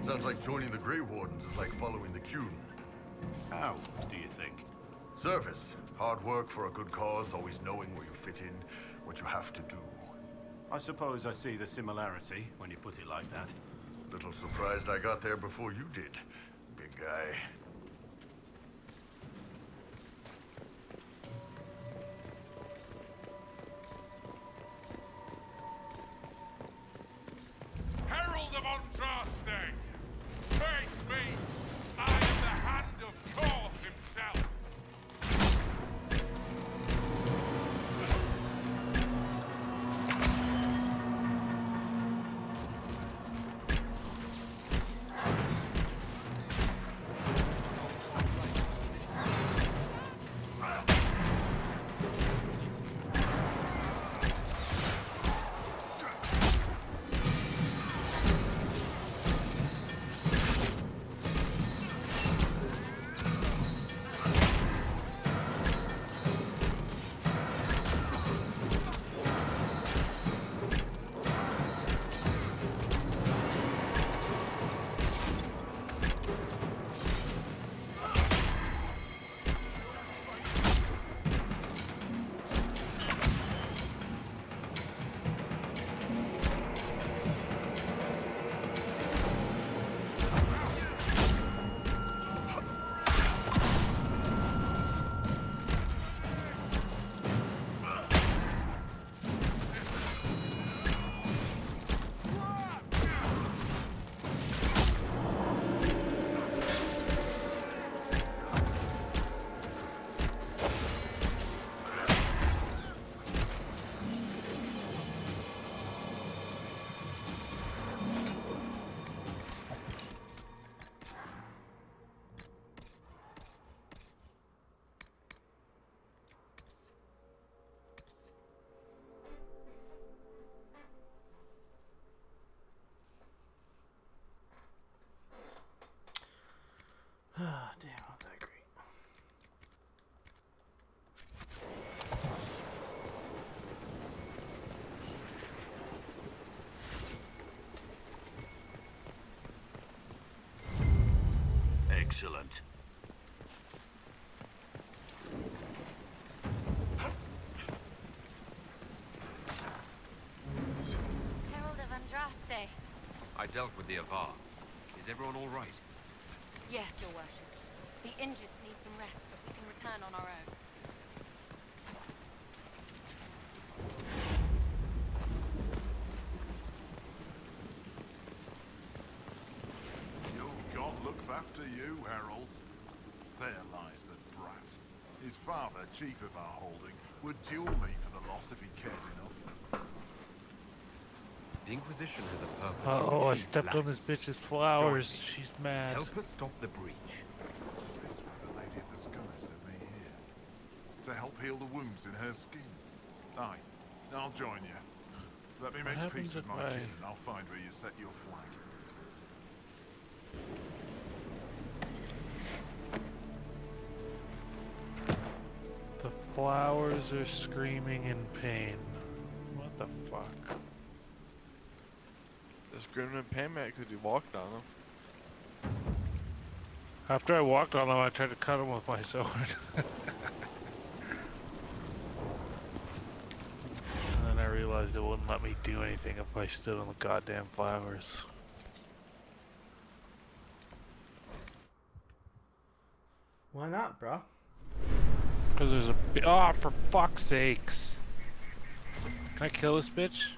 Sounds like joining the Grey Wardens is like following the Qun. How, do you think? Service. Hard work for a good cause, always knowing where you fit in, what you have to do. I suppose I see the similarity when you put it like that. Little surprised I got there before you did, big guy. Herald of Andraste! Face me! I am the hand of Korth himself! Damn, not that great. Excellent. Herald of Andraste. I dealt with the Avar. Is everyone all right? Yes, Your Worship. The injured need some rest, but we can return on our own. Your god looks after you, Herald. There lies the brat. His father, chief of our holding, would duel me for the loss if he cared enough. The Inquisition has a purpose. Oh, I stepped on this bitch's flowers. She's mad. Help us stop the breach. This is why the Lady of the Skies led me here. To help heal the wounds in her skin. Aye, I'll join you. Let me make peace with my kin and I'll find where you set your flag. The flowers are screaming in pain. What the fuck? The screaming in pain, man, because you walked on them. After I walked on them, I tried to cut them with my sword. And then I realized it wouldn't let me do anything if I stood on the goddamn flowers. Why not, bro? Because there's a oh, for fuck's sakes. Can I kill this bitch?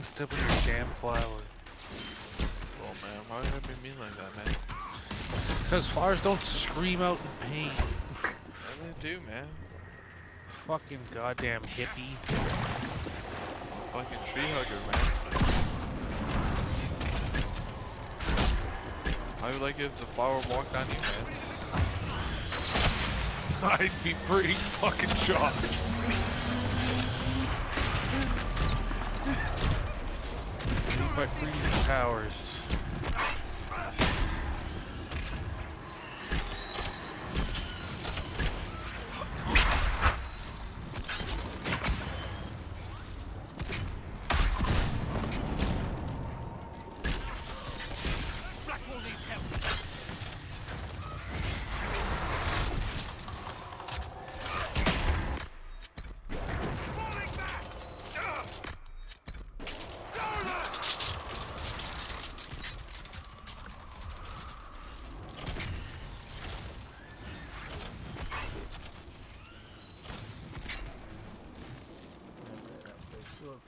Step on your damn flower. Oh man, why would you be mean like that, man? Because flowers don't scream out in pain. Yeah, they do, man. Fucking goddamn hippie. Fucking tree hugger, man. How would you like it if the flower walked on you, man? I'd be pretty fucking shocked. My freezing powers.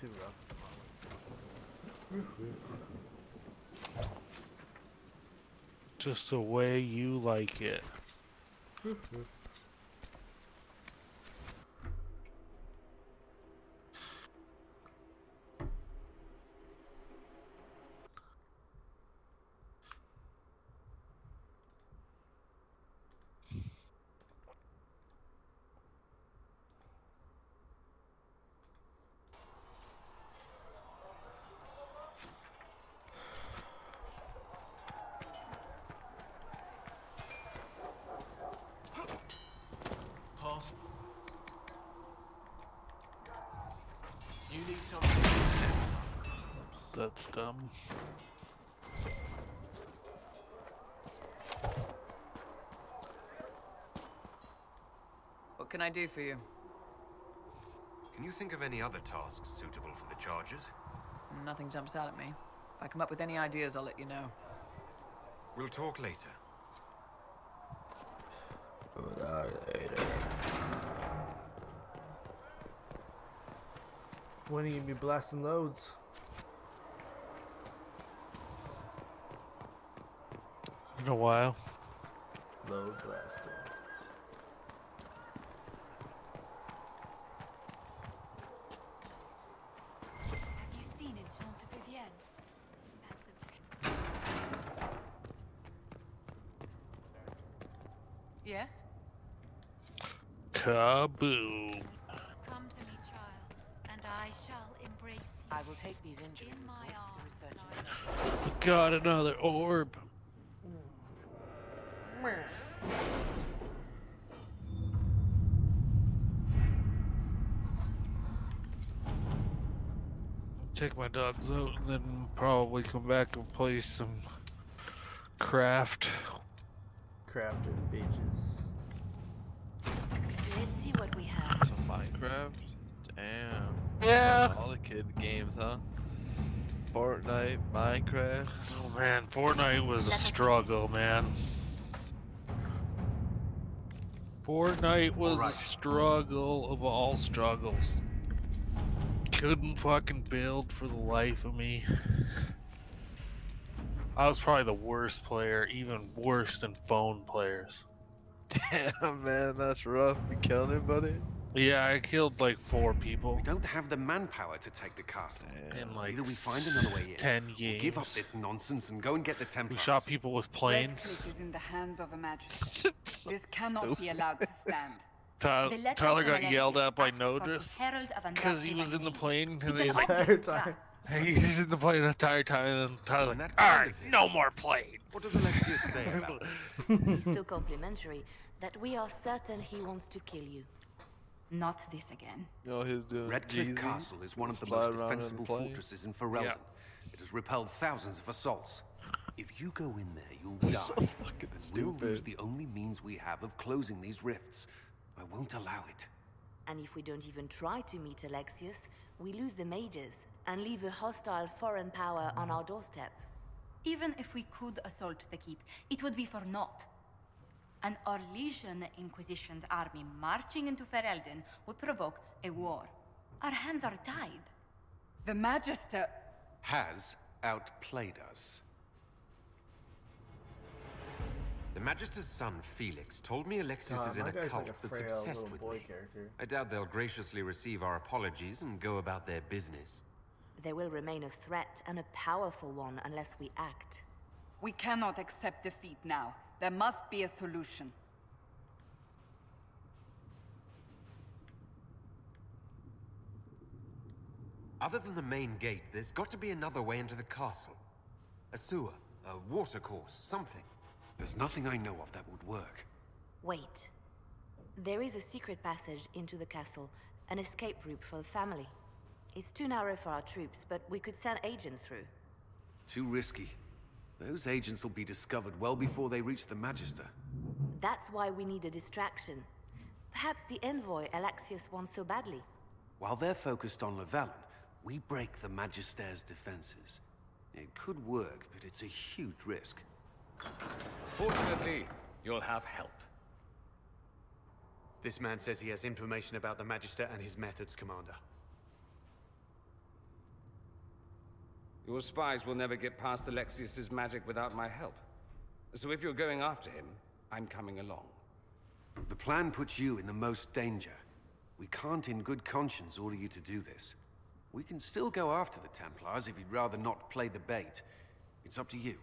Too rough. Just the way you like it. You need something. That's dumb. What can I do for you? Can you think of any other tasks suitable for the charges? Nothing jumps out at me. If I come up with any ideas, I'll let you know. We'll talk later. When are you gonna be blasting loads? In a while. Load blasting. Have you seen Enchanter Vivienne? That's the... Yes? Kaboom. Come to me, child, and I shall embrace you. I will take these injuries in my arms. to research. Got another orb. Take my dogs out and then probably come back and play some craft. Crafting bitches. Let's see what we have. Some Minecraft? Damn. Yeah. All the kids' games, huh? Fortnite, Minecraft. Oh man, Fortnite was a struggle, man. Fortnite was All a right. struggle of all struggles. Couldn't fucking build for the life of me. I was probably the worst player, even worse than phone players. Damn, man, that's rough. You killed anybody? Yeah, I killed like 4 people. We don't have the manpower to take the castle. In like Either we find another way in, 10 or games. give up this nonsense and go and get the Templars. We shot people with planes. Redcliffe is in the hands of a magistrate. This cannot be allowed to stand. Tyler got yelled at by Nodris Herald of because he was in the plane and The entire time. he's in the plane the entire time and Tyler's like, alright, no more planes. What does Alexius say about it? He's so complimentary that we are certain he wants to kill you. Not this again. Oh, he's doing Redcliffe Jeezy. Castle is one of the Slide most around in defensible plane. fortresses in Ferelden. Yeah. It has repelled thousands of assaults. If you go in there, you'll You're die. so fucking And we'll lose stupid. the only means we have of closing these rifts. I won't allow it. And if we don't even try to meet Alexius, we lose the mages and leave a hostile foreign power on our doorstep. Even if we could assault the keep, it would be for naught. An Orlesian Inquisition's army marching into Ferelden would provoke a war. Our hands are tied. The Magister... Has outplayed us. The Magister's son, Felix, told me Alexius God, is in my a guy's cult like a that's frail obsessed little with boy me. character. I doubt they'll graciously receive our apologies and go about their business. They will remain a threat, and a powerful one, unless we act. We cannot accept defeat now. There must be a solution. Other than the main gate, there's got to be another way into the castle. A sewer, a water course, something. There's nothing I know of that would work. Wait. There is a secret passage into the castle, an escape route for the family. It's too narrow for our troops, but we could send agents through. Too risky. Those agents will be discovered well before they reach the Magister. That's why we need a distraction. Perhaps the envoy Alexius wants so badly. While they're focused on Llewellyn, we break the Magister's defenses. It could work, but it's a huge risk. Fortunately, you'll have help. This man says he has information about the Magister and his methods, Commander. Your spies will never get past Alexius's magic without my help. So if you're going after him, I'm coming along. The plan puts you in the most danger. We can't in good conscience order you to do this. We can still go after the Templars if you'd rather not play the bait. It's up to you.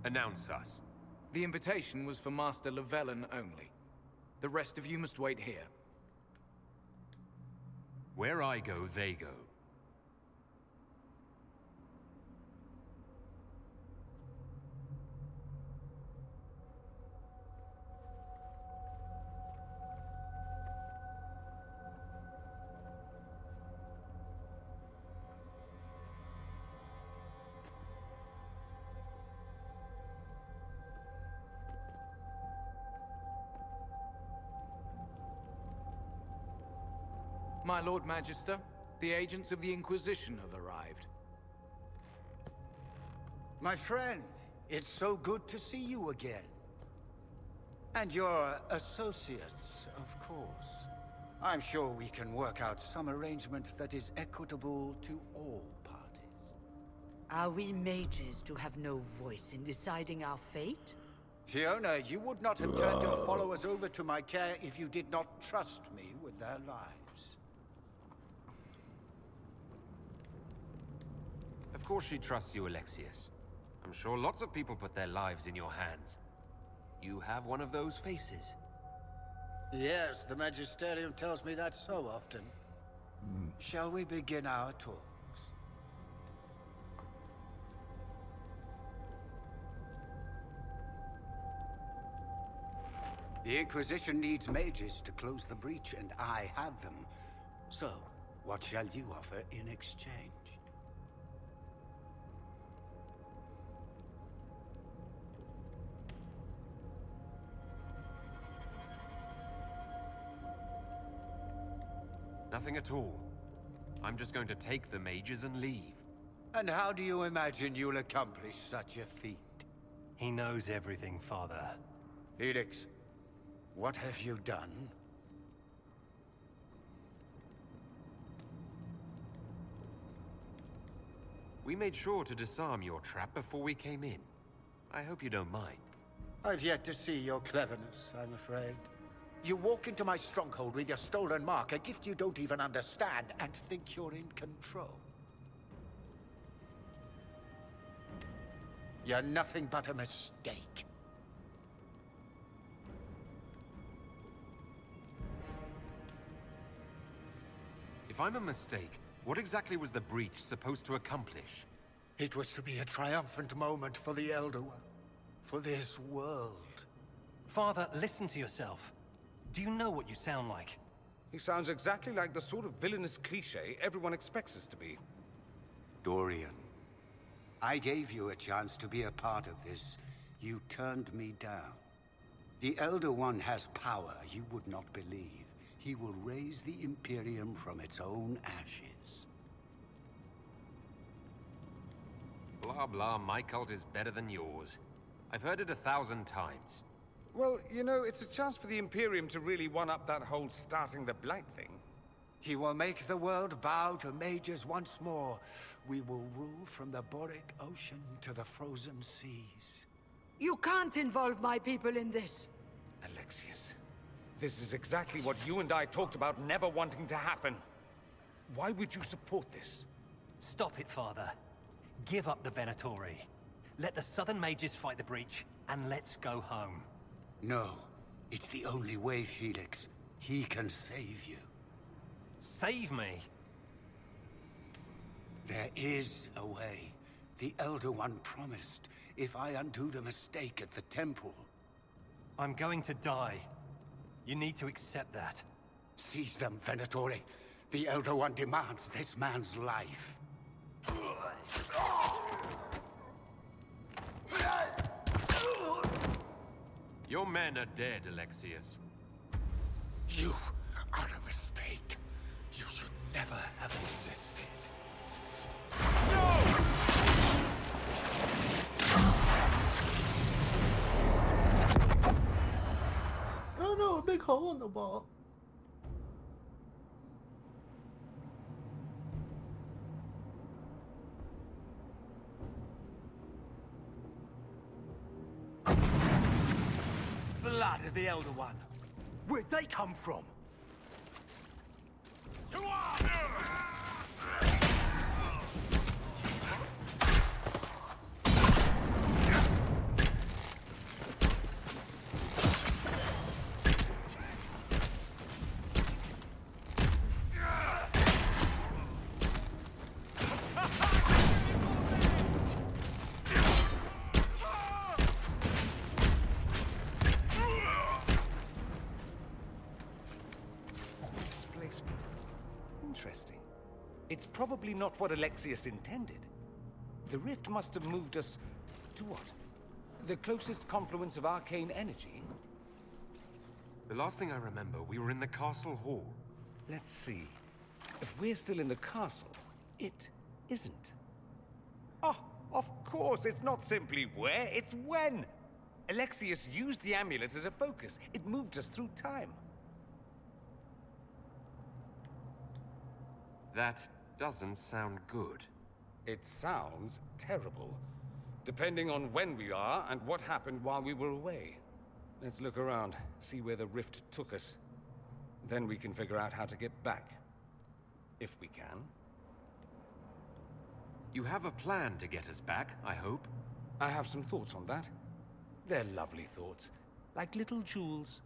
Announce us. The invitation was for Master Llewellyn only. The rest of you must wait here. Where I go, they go. My Lord Magister, the agents of the Inquisition have arrived. My friend, it's so good to see you again. And your associates, of course. I'm sure we can work out some arrangement that is equitable to all parties. Are we mages to have no voice in deciding our fate? Fiona, you would not have turned your followers over to my care if you did not trust me with their lives. Of course she trusts you, Alexius. I'm sure lots of people put their lives in your hands. You have one of those faces. Yes, the Magisterium tells me that so often. Shall we begin our talks? The Inquisition needs mages to close the breach, and I have them. So, what shall you offer in exchange? Nothing at all. I'm just going to take the mages and leave. And how do you imagine you'll accomplish such a feat? He knows everything, Father. Felix, what have you done? We made sure to disarm your trap before we came in. I hope you don't mind. I've yet to see your cleverness, I'm afraid. You walk into my stronghold with your stolen mark, a gift you don't even understand, and think you're in control. You're nothing but a mistake. If I'm a mistake, what exactly was the breach supposed to accomplish? It was to be a triumphant moment for the Elder One. For this world. Father, listen to yourself. Do you know what you sound like? He sounds exactly like the sort of villainous cliché everyone expects us to be. Dorian, I gave you a chance to be a part of this. You turned me down. The Elder One has power you would not believe. He will raise the Imperium from its own ashes. Blah blah, my cult is better than yours. I've heard it 1,000 times. Well, you know, it's a chance for the Imperium to really one-up that whole starting the Blight thing. He will make the world bow to mages once more. We will rule from the Boric Ocean to the frozen seas. You can't involve my people in this. Alexius, this is exactly what you and I talked about never wanting to happen. Why would you support this? Stop it, Father. Give up the Venatori. Let the Southern Mages fight the breach, and let's go home. No, it's the only way, Felix. He can save you. Save me? There is a way. The Elder One promised, if I undo the mistake at the temple. I'm going to die. You need to accept that. Seize them, Venatori. The Elder One demands this man's life. Your men are dead, Alexius. You are a mistake. You should never have existed. Oh no, a big hole in the wall. Blood of the Elder One. Where'd they come from? To arms! Interesting. It's probably not what Alexius intended. The rift must have moved us to what? The closest confluence of arcane energy? The last thing I remember, we were in the castle hall. Let's see. If we're still in the castle, it isn't. Oh, of course, it's not simply where, it's when. Alexius used the amulet as a focus. It moved us through time. That doesn't sound good. It sounds terrible. Depending on when we are and what happened while we were away. Let's look around, see where the rift took us. Then we can figure out how to get back. If we can. You have a plan to get us back, I hope? I have some thoughts on that. They're lovely thoughts, like little jewels.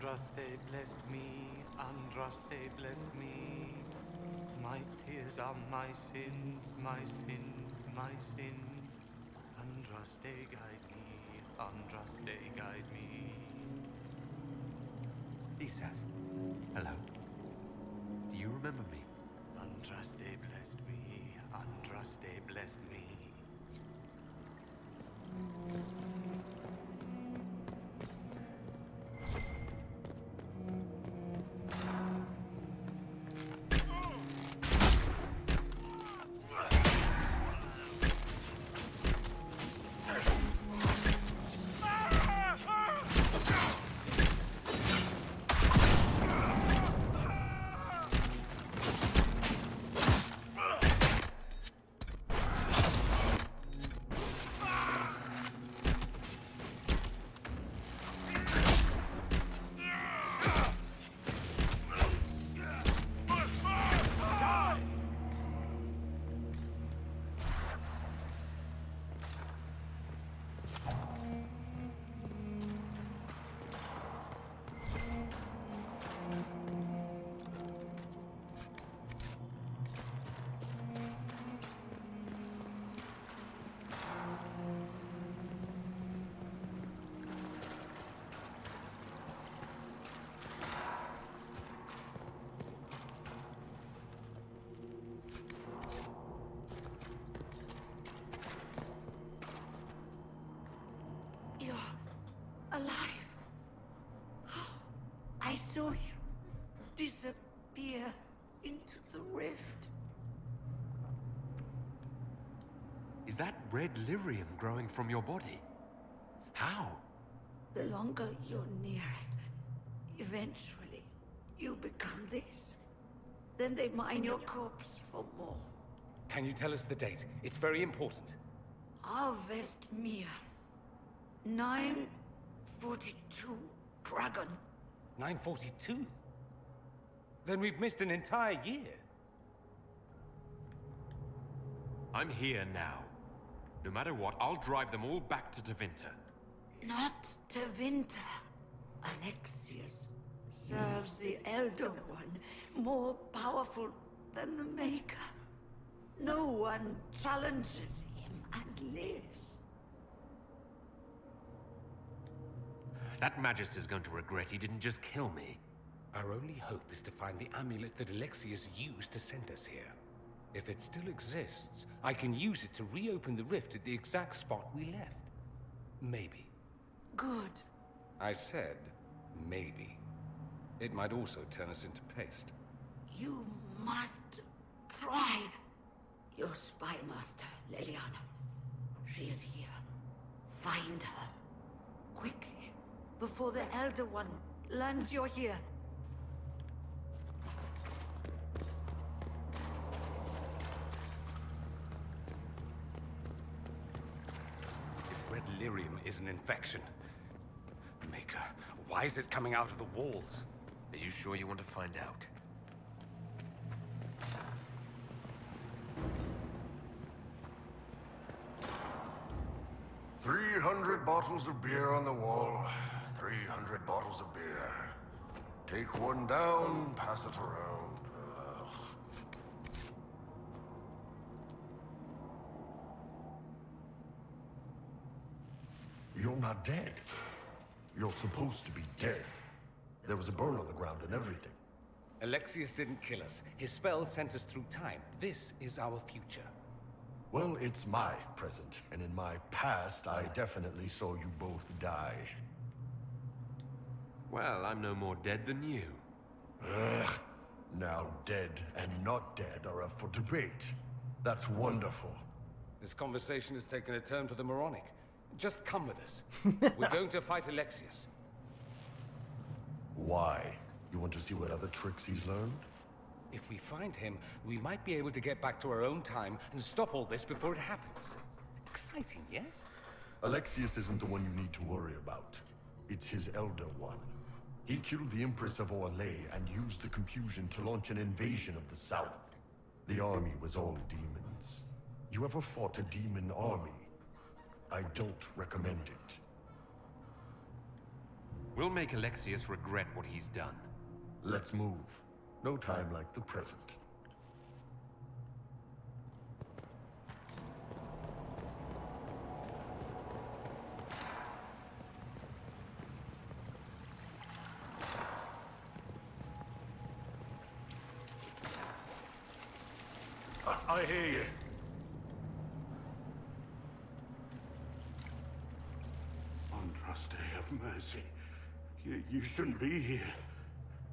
Andraste blessed me, Andraste blessed me. My tears are my sins, my sins, my sins. Andraste guide me, Andraste guide me. Isas, hello. Do you remember me? Andraste blessed me, Andraste blessed me. Alive. I saw you disappear into the rift. Is that red lyrium growing from your body? How? The longer you're near it, eventually you become this. Then they mine your corpse for more. Can you tell us the date? It's very important. Harvest Mir. 942 Dragon. 942? Then we've missed an entire year. I'm here now. No matter what, I'll drive them all back to Tevinter. Not Tevinter. Alexius serves the Elder One, more powerful than the Maker. No one challenges him and lives. That Magister's going to regret he didn't just kill me. Our only hope is to find the amulet that Alexius used to send us here. If it still exists, I can use it to reopen the rift at the exact spot we left. Maybe. Good. I said, maybe. It might also turn us into paste. You must try. Your spy master, Leliana. She is here. Find her. Quickly. Before the Elder One learns you're here. If red lyrium is an infection... Maker, why is it coming out of the walls? Are you sure you want to find out? $300 bottles of beer on the wall. 300 bottles of beer. Take one down, pass it around. Ugh. You're not dead. You're supposed to be dead. There was a burn on the ground and everything. Alexius didn't kill us. His spell sent us through time. This is our future. Well, it's my present, and in my past, I definitely saw you both die. Well, I'm no more dead than you. Ugh. Now dead and not dead are up for debate. That's wonderful. This conversation has taken a turn for the moronic. Just come with us. We're going to fight Alexius. Why? You want to see what other tricks he's learned? If we find him, we might be able to get back to our own time and stop all this before it happens. Exciting, yes? Alexius isn't the one you need to worry about. It's his Elder One. He killed the Empress of Orlais and used the confusion to launch an invasion of the South. The army was all demons. You ever fought a demon army? I don't recommend it. We'll make Alexius regret what he's done. Let's move. No time like the present. I hear you. Andraste, have mercy. You shouldn't be here.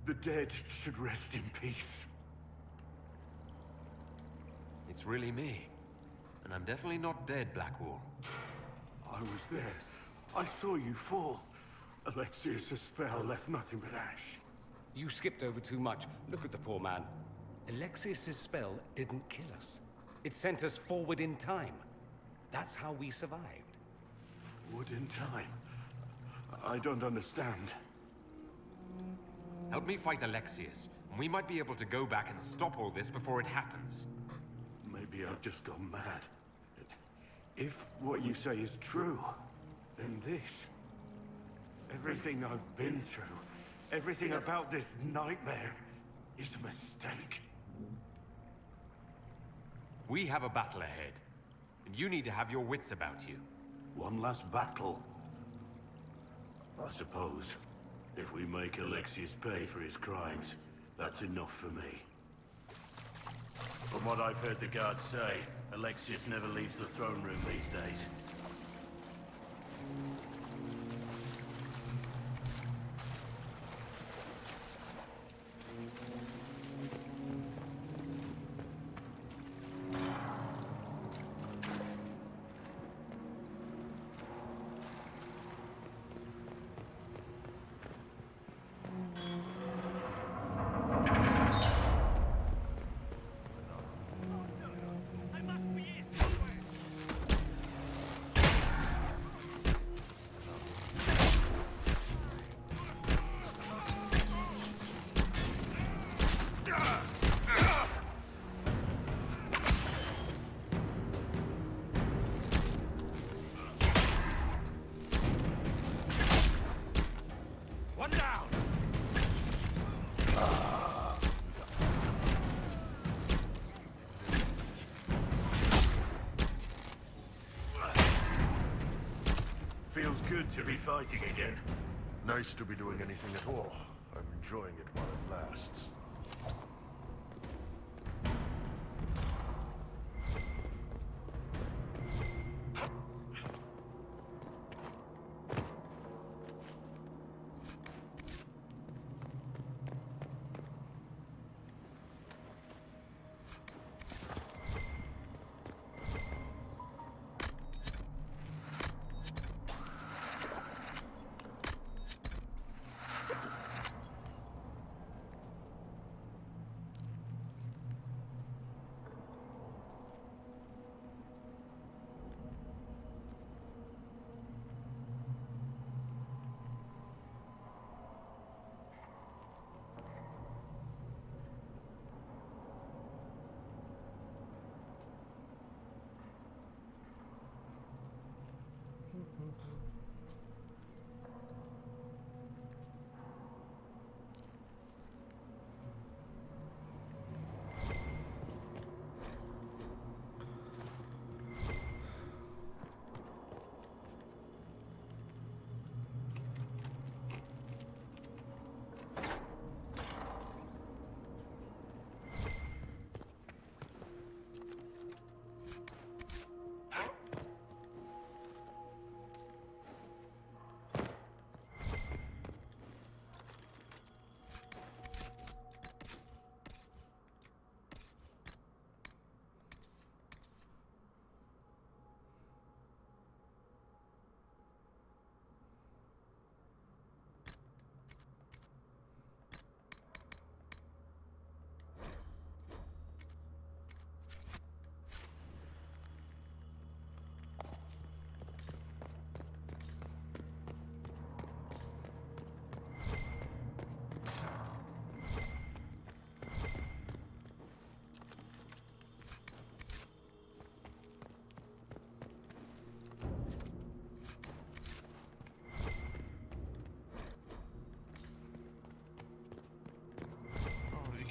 The dead should rest in peace. It's really me. And I'm definitely not dead, Blackwall. I was there. I saw you fall. Alexius' spell left nothing but ash. You skipped over too much. Look at the poor man. Alexius' spell didn't kill us. It sent us forward in time. That's how we survived. Forward in time? I don't understand. Help me fight Alexius, and we might be able to go back and stop all this before it happens. Maybe I've just gone mad. If what you say is true, then this... everything I've been through, everything about this nightmare, is a mistake. We have a battle ahead, and you need to have your wits about you. One last battle? I suppose. If we make Alexius pay for his crimes, that's enough for me. From what I've heard the guards say, Alexius never leaves the throne room these days. Feels good to be fighting again. Nice to be doing anything at all. I'm enjoying it while it lasts.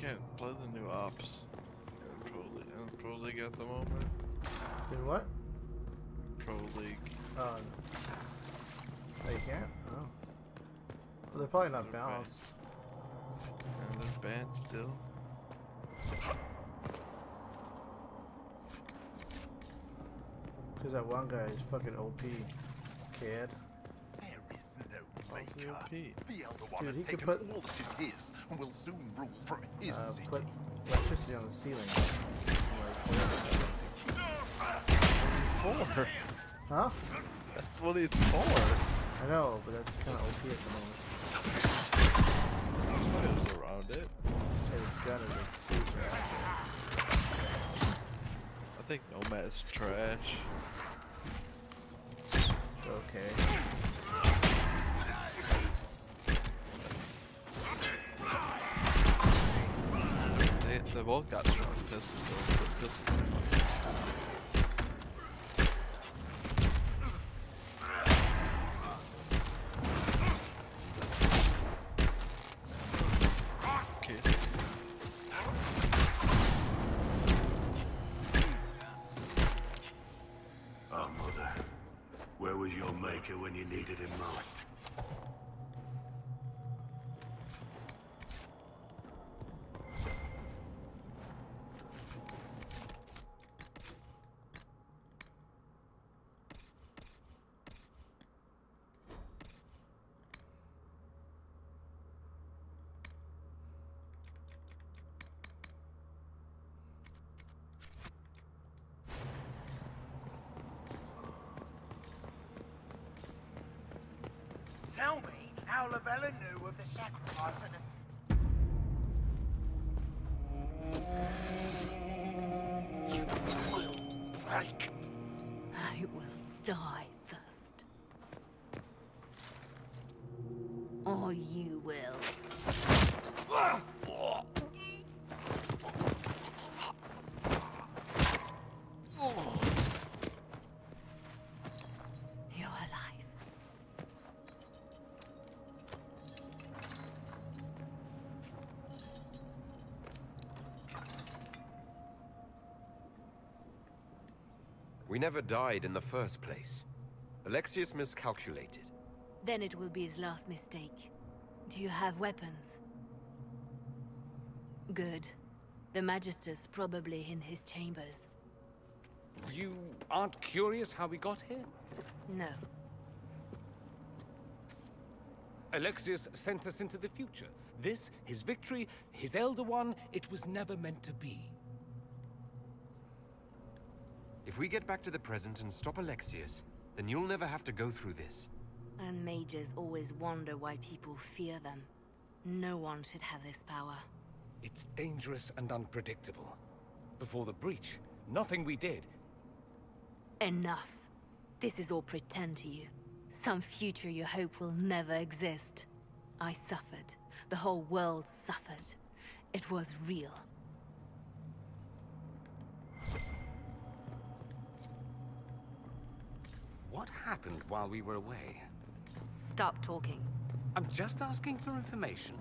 can't play the new ops in Pro League at the moment. In what? Pro League. Oh, you can't? Oh. Well, they're probably not balanced. And they're banned still. Because that one guy is fucking OP. Cad. The Elder One Dude, has he could taken put all that is his and will soon rule from his city. Put electricity on the ceiling. For? Huh? That's what it's for. I know, but that's kind of OP at the moment. It was around it. Hey, this gun is like super accurate. I think Nomad's trash. It's okay. They both got strong pistols, though. The pistols are fucking Oh, Mother. Where was your maker when you needed him most? Tell me how Lavella knew of the sacrifice of the... You will break. I will die first. Or you will. You're alive. We never died in the first place. Alexius miscalculated. Then it will be his last mistake. Do you have weapons? Good. The Magister's probably in his chambers. You aren't curious how we got here? No. Alexius sent us into the future. This, his victory, his Elder One, it was never meant to be. If we get back to the present and stop Alexius, then you'll never have to go through this. And mages always wonder why people fear them. No one should have this power. It's dangerous and unpredictable. Before the breach, nothing we did. Enough. This is all pretend to you. Some future you hope will never exist. I suffered. The whole world suffered. It was real. What happened while we were away? Stop talking. I'm just asking for information.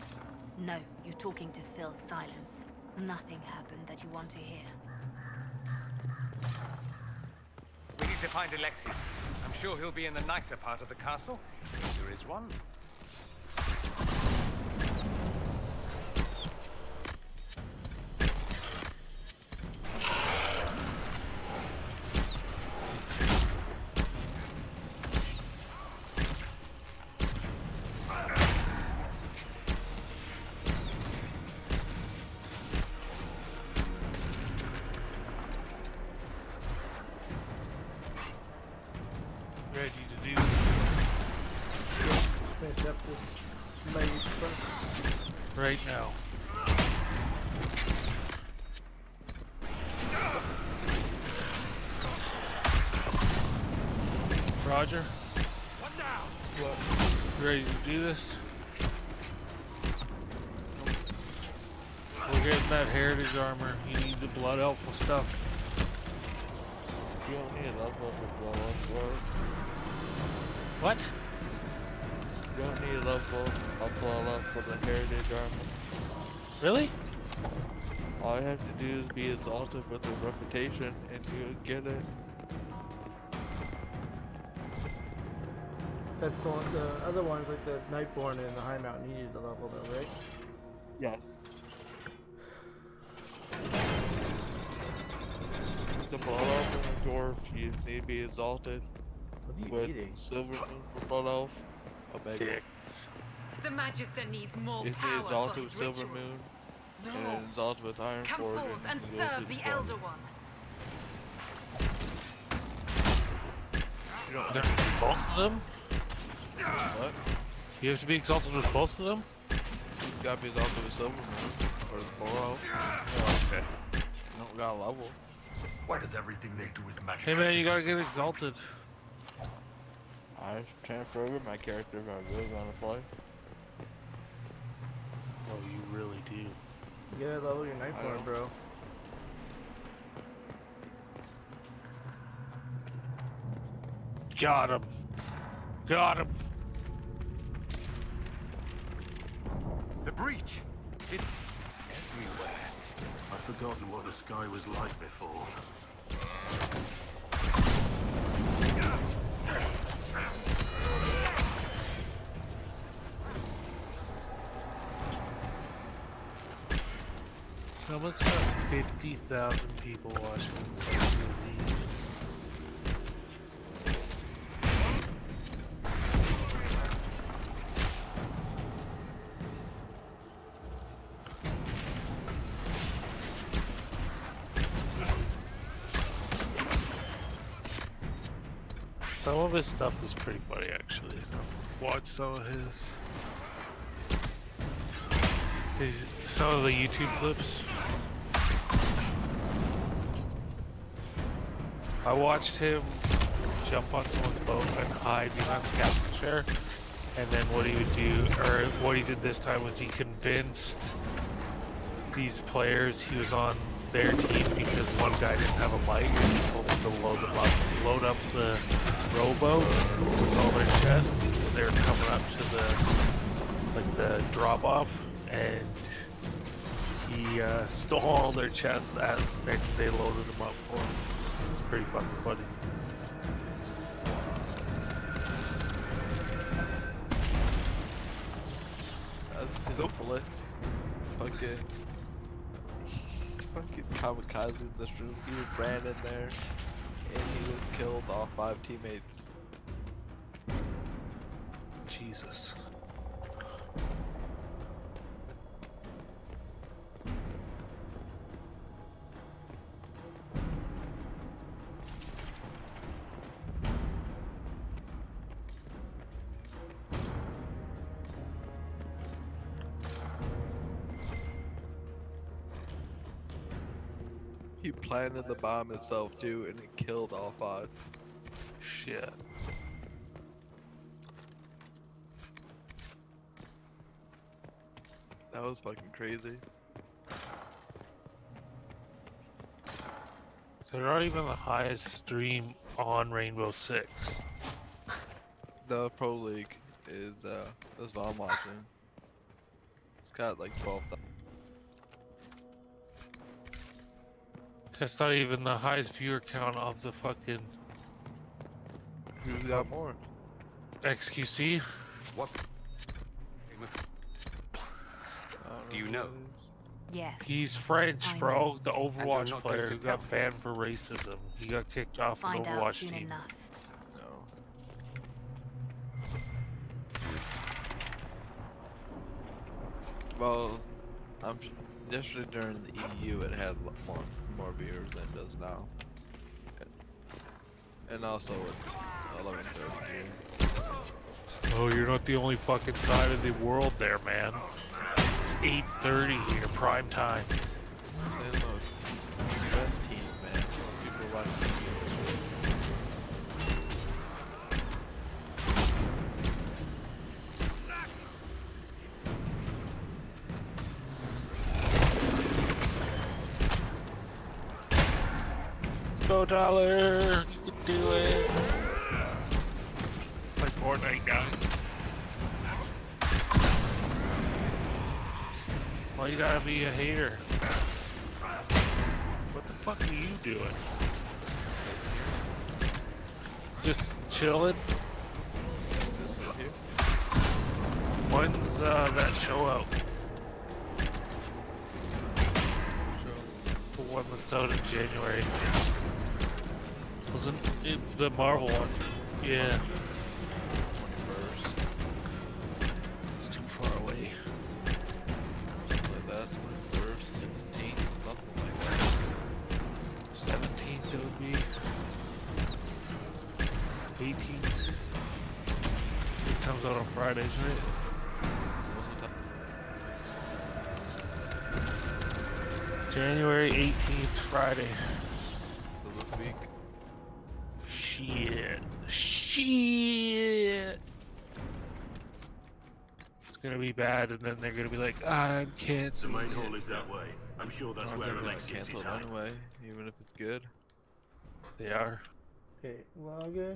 No, you're talking to fill silence. Nothing happened that you want to hear. We need to find Alexius. I'm sure he'll be in the nicer part of the castle, if there is one. Ready to do Finish up this maze quest. right now. Roger. What now? What? You ready to do this? We're getting that heritage armor. You need the blood elf stuff. You don't need a level up for blood elf for it. What? You don't need a level up blood elf for the heritage armor. Really? All you have to do is be exalted with a reputation, and you get it. That's the one, the other ones like the Nightborn and the High Mountain needed a level though, right? Yes. The Blood Elf and the Dwarf, you need to be exalted. What are you with eating? Silver Moon for Blood Elf. Omega. The Magister needs more If power you exalted for with his Silver rituals. Moon, No. and exalted with Iron Come Forge, forth and you go to serve the throne. Elder One. You don't have to be both of them? What? You have to be exalted with both of them? You gotta be exalted with Silver Moon, or the Blood Elf. Oh, okay. You don't got a level. Why does everything they do with magic? Hey man, you gotta get exalted. I transfer over my character if I really want to play. Oh, you really do. You gotta level your Nightborn, bro. Got him. Got him. The breach! It's everywhere. I've forgotten what the sky was like before. So let's have 50,000 people watching this movie. Some of his stuff is pretty funny, actually. Watch some of his some of the YouTube clips. I watched him jump on someone's boat and hide behind the captain chair, and then what he would do, or what he did this time, was he convinced these players he was on their team because one guy didn't have a mic, and he told them to load up the rowboat with all their chests because they were coming up to the drop off, and he stole all their chests and they loaded them up for him. It's pretty fucking funny. That's the blitz. Fucking kamikaze in this room. He ran in there and he was killed all 5 teammates. Jesus. He planted the bomb itself too, and it killed all 5. Shit. That was fucking crazy. They're not even the highest stream on Rainbow Six. The Pro League is that's what I'm watching. It's got like 12,000. That's not even the highest viewer count of the fucking... Who's got more? XQC? What? Do you know? Yes. He's French, bro. The Overwatch not player going to who got tell me. banned for racism. He got kicked off an Find out Overwatch soon team. enough. Well, yesterday during the EU it had more viewers than it does now. And also it's 11:30 here. Oh, you're not the only fucking side of the world there, man. It's 8:30 here, prime time. Say look, US team, man. People watching the Let's go, Tyler. You can do it. Play Fortnite, guys. Why you gotta be a hater? What the fuck are you doing? Just chilling? When's that show out? The one that's out in January. Wasn't it the Marvel one? Yeah. 21st. It's too far away. Something like that. 21st, 16th, something like that. 17th it would be. 18th. It comes out on Fridays, right? January 18th, Friday. So this week. Shit. Shit. It's gonna be bad, and then they're gonna be like, I'm canceling. The main hall is that way. I'm sure that's where Alexius is hiding. Anyway, even if it's good. They are. Okay, log in.